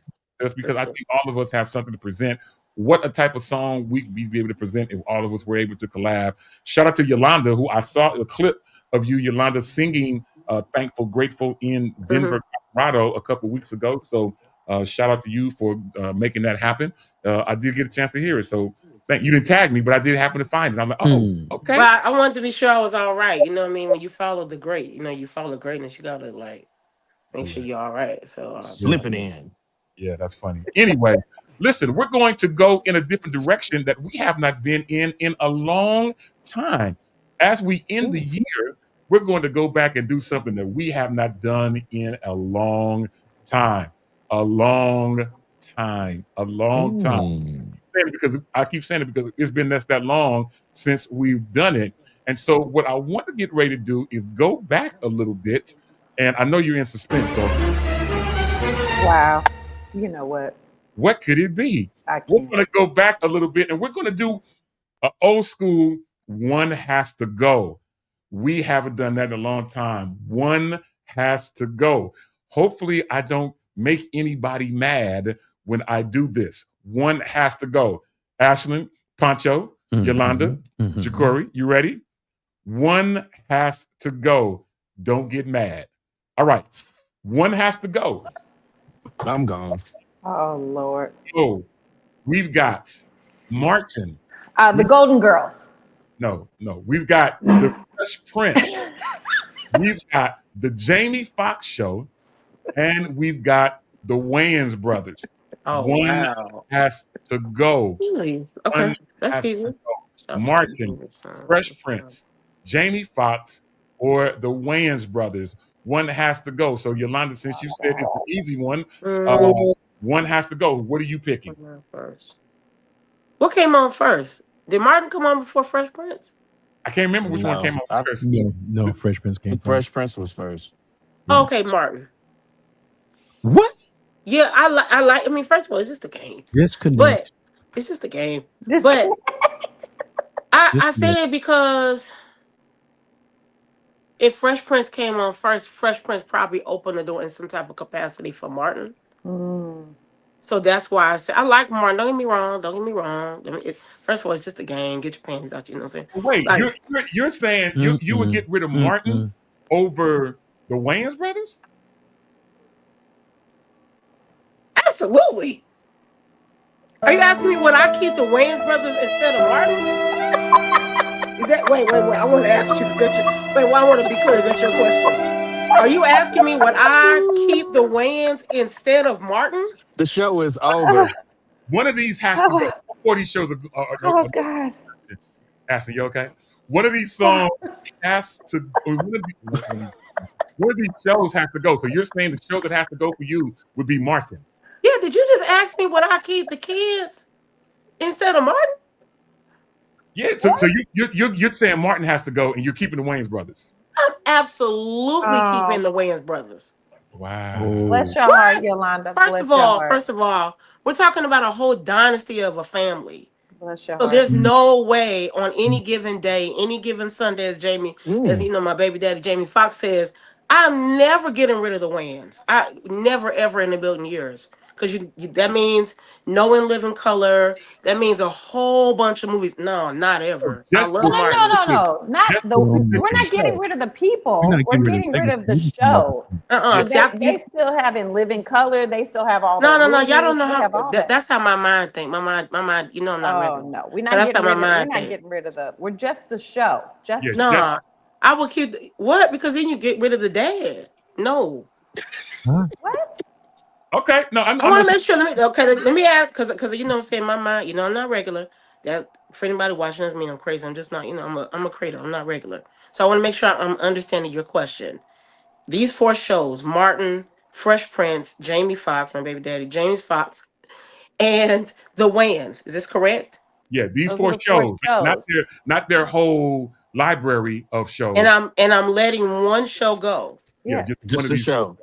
Just because I think all of us have something to present. What a type of song we'd be able to present if all of us were able to collab. Shout out to Yolanda, who I saw a clip of you, Yolanda, singing Thankful, Grateful in Denver, Colorado a couple weeks ago. So shout out to you for making that happen. I did get a chance to hear it. So you didn't tag me, but I did happen to find it. I'm like, oh, okay. Well, I wanted to be sure I was all right. You know what I mean? When you follow the great, you follow greatness, you got to like make sure you're all right. So slip it in. Yeah, that's funny. Anyway, listen, we're going to go in a different direction that we have not been in a long time. As we end the year, we're going to go back and do something that we have not done in a long time. A long time. Because I keep saying it because it's been that long since we've done it. And so what I want to get ready to do is go back a little bit. And I know you're in suspense. So wow. You know what? What could it be? We're going to go back a little bit and we're going to do an old school One Has to Go. We haven't done that in a long time. One has to go. Hopefully I don't make anybody mad when I do this. One has to go. Ashlyn, Pancho, Yolanda, Jacory, you ready? One has to go. Don't get mad. All right. One has to go. I'm gone. Oh, Lord. Oh, we've got Martin. The Golden Girls. No. We've got the Fresh Prince. We've got the Jamie Foxx Show. And we've got the Wayans Brothers. Oh, One has to go. Really? Okay. That's easy. Martin, Fresh Prince, Jamie Foxx, or the Wayans Brothers. One has to go. So, Yolanda, since you said it's an easy one, one has to go. What are you picking? First. What came on first? Did Martin come on before Fresh Prince? I can't remember which one came on first. No, Fresh Prince came first. Fresh Prince was first. Oh, okay, Martin. What? Yeah, I mean, first of all, it's just a game. But it's just a game. But I say it because if Fresh Prince came on first, Fresh Prince probably opened the door in some type of capacity for Martin. So that's why I say I like Martin. Don't get me wrong. First of all, it's just a game. Get your panties out. You know what I'm saying? Wait, like, you're saying you would get rid of Martin over the Wayans Brothers? Absolutely. Are you asking me would I keep the Wayans Brothers instead of Martin? Is that wait? I want to ask you. I want to be clear. Is that your question? Are you asking me would I keep the Wayans instead of Martin? The show is over. One of these has to go. Before these shows are oh God. Ashley, you okay? One of these songs has to. One of these shows have to go. So you're saying the show that has to go for you would be Martin? Yeah. Did you just ask me would I keep the kids instead of Martin? Yeah, so you're saying Martin has to go, and you're keeping the Wayans brothers. I'm absolutely keeping the Wayans brothers. Wow. Bless your What? heart, Yolanda. Bless your heart. First of all, we're talking about a whole dynasty of a family. Bless your So heart. there's no way on any given day, any given Sunday, as you know, my baby daddy Jamie Foxx says, I'm never getting rid of the Wayans. I never ever in a billion years. Because that means no In Living Color. That means a whole bunch of movies. No, not ever. I Just love No, Martin. not Just the. We're the not getting show. rid of the We're people. not We're getting rid of getting rid legacy. of the show. They See, still have In Living Color. They still have all no, their no. Y'all don't movies. know They how. have all that. That's how my mind think. My mind. You know, I'm not Oh regular. no, we're So not that's how getting my rid of. We're mind not think. getting rid of the. We're just the show. Just Yeah, the just Nah, I will keep what? Because then you get rid of the dad. No, what? okay. No, I want to make sure. Let me ask because you know what I'm saying, my mind. You know, I'm not regular. That for anybody watching doesn't mean I'm crazy. I'm just not. You know, I'm a creator. I'm not regular. So I want to make sure I'm understanding your question. These 4 shows: Martin, Fresh Prince, Jamie Foxx, my baby daddy, James Fox, and The Wayans. Is this correct? Yeah, these Those are 4 the 4 shows, shows. not their whole library of shows. And I'm letting one show go. Yeah, Yes. just one Just of the these. show.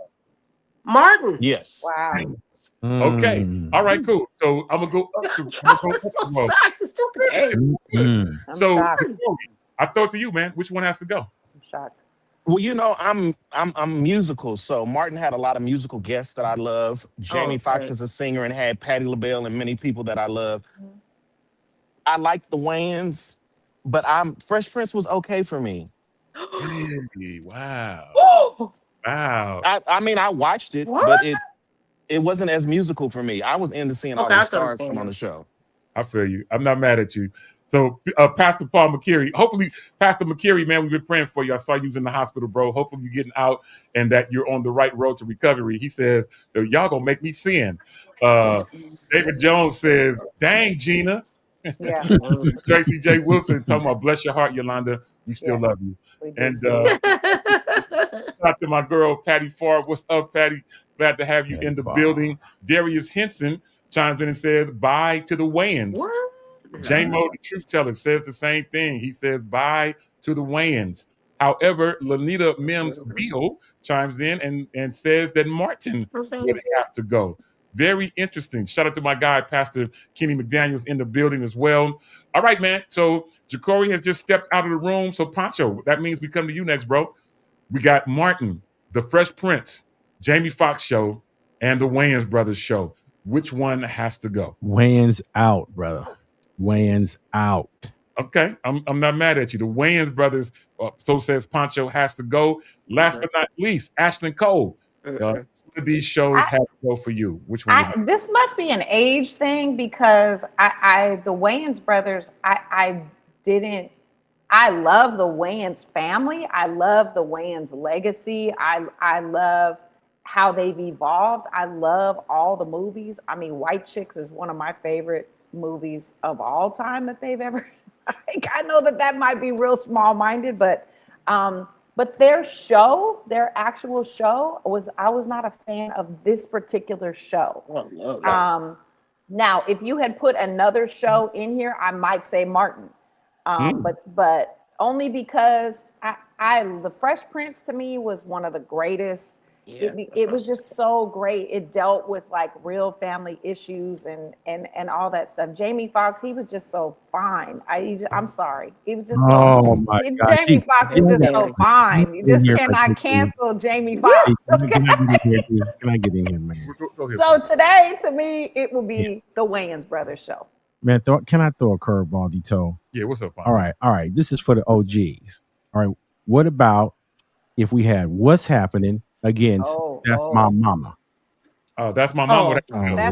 Martin. Yes. Wow. Okay. All right, cool. So I'm gonna go up the I'm I gonna go was up so the road. shocked. It's just the game. I'm So shocked. Jacoby, I throw it to you, man. Which one has to go? I'm shocked. Well, you know, I'm musical, so Martin had a lot of musical guests that I love. Jamie Oh, Foxx okay. is a singer and had Patti LaBelle and many people that I love. I like the Wayans, but I'm Fresh Prince was okay for me. Really? Wow. Oh, Wow. I mean, I watched it, what? but it wasn't as musical for me. I was into seeing all Okay, the I can stars come understand on that. the show. I feel you. I'm not mad at you. So, Pastor Paul McCary, hopefully, Pastor McCary, man, we've been praying for you. I saw you was in the hospital, bro. Hopefully, you're getting out and that you're on the right road to recovery. He says, y'all gonna make me sin. David Jones says, dang, Gina. Yeah. Tracy J. Wilson talking about, bless your heart, Yolanda. We still Yeah. love you. We do. And shout out to my girl, Patty Farr. What's up, Patty? Glad to have you Patty in the Farr. building. Darius Henson chimes in and says, bye to the Wayans. What? J-Mo, the truth teller, says the same thing. He says, bye to the Wayans. However, Lanita Mims Beal chimes in and says that Martin I'm saying, would have to go. Very interesting. Shout out to my guy, Pastor Kenny McDaniels, in the building as well. All right, man. So Jacory has just stepped out of the room. So Pancho, that means we come to you next, bro. We got Martin, the Fresh Prince, Jamie Foxx show, and the Wayans Brothers show. Which one has to go? Wayans out, brother. Wayans out. Okay, I'm not mad at you. The Wayans Brothers, so says Pancho, has to go. Last but not least, Ashlyn Cole. One of these shows have to go for you. Which one? This must be an age thing because the Wayans brothers, I love the Wayans family. I love the Wayans legacy. I love how they've evolved. I love all the movies. I mean, White Chicks is one of my favorite movies of all time that they've ever. I know that might be real small-minded, but their show, their actual show, I was not a fan of this particular show. Now, if you had put another show in here, I might say Martin, but only because the Fresh Prince to me was one of the greatest. Yeah, It was just so great. It dealt with like real family issues and all that stuff. Jamie Foxx, he was just so fine. I'm sorry, he was just Oh my God. Jamie Foxx was just so fine. You just cannot cancel Jamie Foxx. Can I get in here, man? Go ahead, So today, to me, it will be the Wayans Brothers show. Man, can I throw a curveball, Dito? Yeah, what's up, Pancho? All right. This is for the OGs. All right. What about if we had What's Happening against That's My Mama? Oh, That's My Mama. That's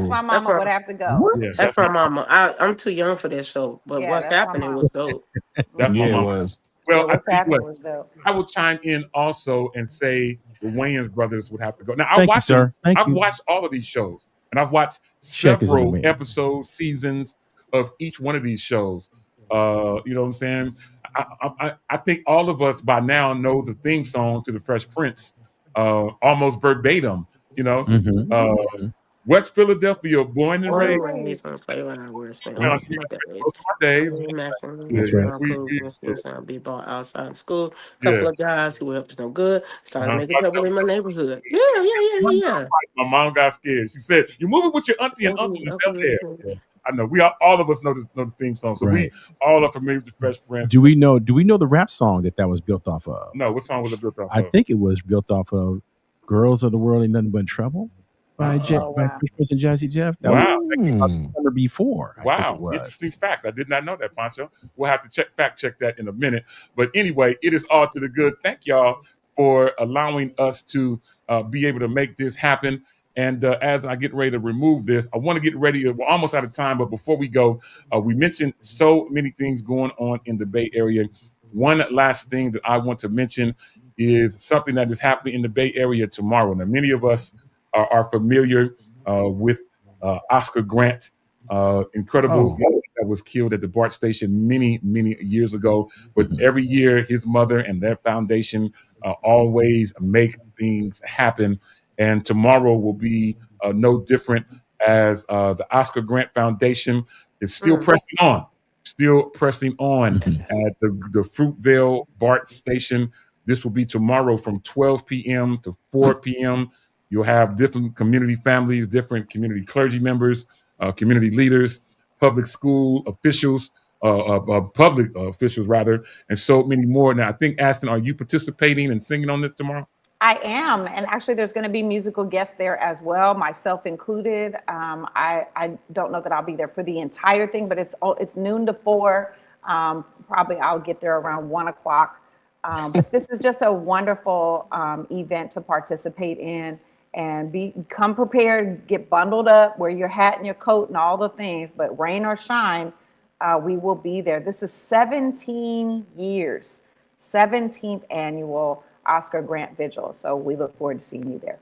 My Mama would have to go. Yes, That's my mama. I'm too young for that show, but Yeah, What's That's My Happening Mama. was dope. That's my Yeah, it mama. was. Well, What's I tell you Happening what, was dope. I will chime in also and say the Wayans Brothers would have to go. Now, Thank you, sir. Thank I've you. watched all of these shows, and I've watched Check is in the several mail. episodes, seasons of each one of these shows. You know what I'm saying? I think all of us by now know the theme song to the Fresh Prince, almost verbatim. You know, West Philadelphia, born and Born raised. and raised on Playground, where I spent You know, most of my days. most of my days. Maximum, That's Yeah, right. small we, clothes, we no school sound, be bought outside school. yeah. Couple of guys who helped us no good, started Uh-huh. making trouble in my neighborhood. Yeah. My mom got scared. She said, "You're moving with your auntie and uncle in Bel Air." Yeah. I know. All of us know the theme song, so we Right. all are familiar with the Fresh Prince. Do we know the rap song that was built off of? No, what song was it built off I of? think it was built off of "Girls of the World Ain't Nothing But Trouble" by Oh, by Fresh Prince and Jazzy Jeff. That Wow. was about the summer before. I think it Wow, was. interesting fact. I did not know that, Pancho. We'll have to fact check that in a minute. But anyway, it is all to the good. Thank y'all for allowing us to be able to make this happen. And as I get ready to remove this, I want to get ready. We're almost out of time, but before we go, we mentioned so many things going on in the Bay Area. One last thing that I want to mention is something that is happening in the Bay Area tomorrow. Now, many of us are familiar with Oscar Grant, incredible that was killed at the BART station many years ago. But every year, his mother and their foundation always make things happen. And tomorrow will be no different, as the Oscar Grant Foundation is still pressing on at the Fruitvale BART station. This will be tomorrow from 12 p.m. to 4 p.m. You'll have different community families, different community clergy members, community leaders, public school officials, public officials rather, and so many more. Now, I think, Ashton, are you participating and singing on this tomorrow? I am, and actually, there's going to be musical guests there as well, myself included. I don't know that I'll be there for the entire thing, but it's noon to 4. Probably I'll get there around 1 o'clock. But this is just a wonderful event to participate in, and come prepared, get bundled up, wear your hat and your coat and all the things. But rain or shine, we will be there. This is 17 years, 17th annual Oscar Grant Vigil. So we look forward to seeing you there.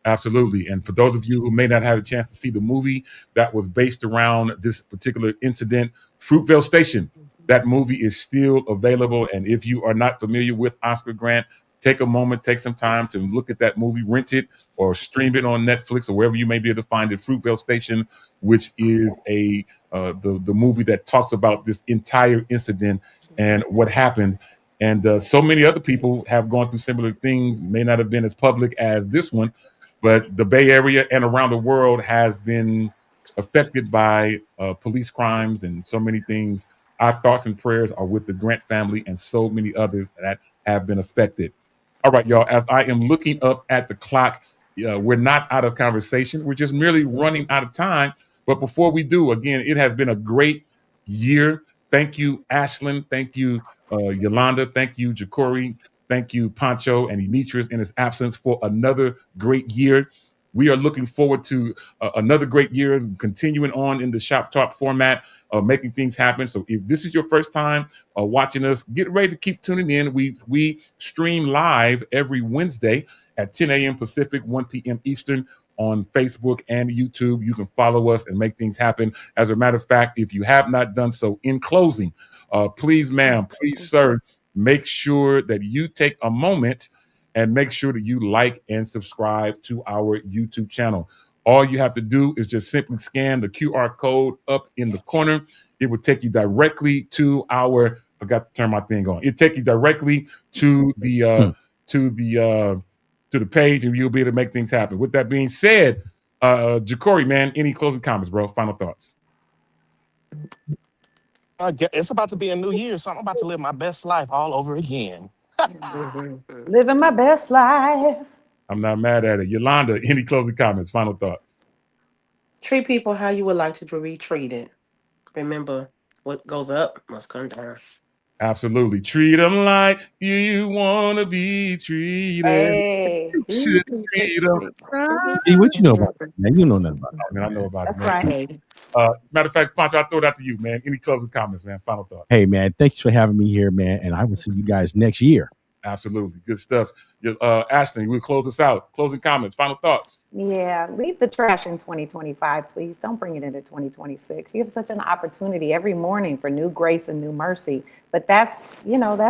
Absolutely. And for those of you who may not have a chance to see the movie that was based around this particular incident, Fruitvale Station, that movie is still available. And if you are not familiar with Oscar Grant, take a moment, take some time to look at that movie, rent it or stream it on Netflix or wherever you may be able to find it. Fruitvale Station, which is the movie that talks about this entire incident and what happened. And so many other people have gone through similar things, may not have been as public as this one, but the Bay Area and around the world has been affected by police crimes and so many things. Our thoughts and prayers are with the Grant family and so many others that have been affected. All right, y'all, as I am looking up at the clock, we're not out of conversation. We're just merely running out of time. But before we do, again, it has been a great year. Thank you, Ashlyn. Thank you, Yolanda. Thank you, Ja'Cory. Thank you, Pancho and Demetrius in his absence, for another great year. We are looking forward to another great year, continuing on in the Shop Talk format, making things happen. So if this is your first time watching us, get ready to keep tuning in. We stream live every Wednesday at 10 a.m. Pacific, 1 p.m. Eastern on Facebook and YouTube. You can follow us and make things happen. As a matter of fact, if you have not done so, in closing, please, ma'am, please, sir, make sure that you take a moment and make sure that you like and subscribe to our YouTube channel. All you have to do is just simply scan the QR code up in the corner. It will take you directly to our, forgot to turn my thing on. It'll take you directly to the page, and you'll be able to make things happen. With that being said, Ja'Cory, man, any closing comments, bro? Final thoughts. It's about to be a new year, so I'm about to live my best life all over again. Living my best life. I'm not mad at it. Yolanda, any closing comments? Final thoughts. Treat people how you would like to be treated. Remember, what goes up must come down. Absolutely. Treat them like you want to be treated. Hey. You should treat them. Hey, what you know about that, man? You know nothing about that. Man, I know about That's it, man. right. Matter of fact, Pancho, I'll throw it out to you, man. Any closing comments, man? Final thoughts. Hey, man, thanks for having me here, man. And I will see you guys next year. Absolutely. Good stuff. Ashton, we'll close this out. Closing comments, final thoughts. Yeah, leave the trash in 2025, please. Don't bring it into 2026. You have such an opportunity every morning for new grace and new mercy. But that's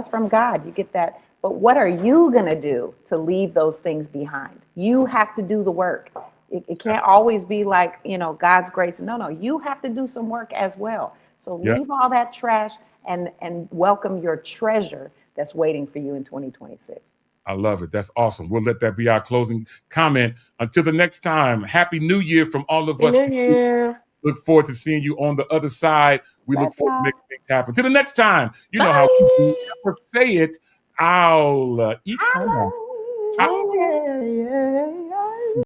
from God. You get that. But what are you going to do to leave those things behind? You have to do the work. It can't always be like, God's grace. No, you have to do some work as well. So Yeah. leave all that trash and welcome your treasure that's waiting for you in 2026. I love it. That's awesome. We'll let that be our closing comment. Until the next time, Happy New Year from all of us. New Year. Look forward to seeing you on the other side. We Love look forward to y'all. making things happen. Till the next time, you know how we do. Bye. Never say it. I'll eat. Hello. Hello.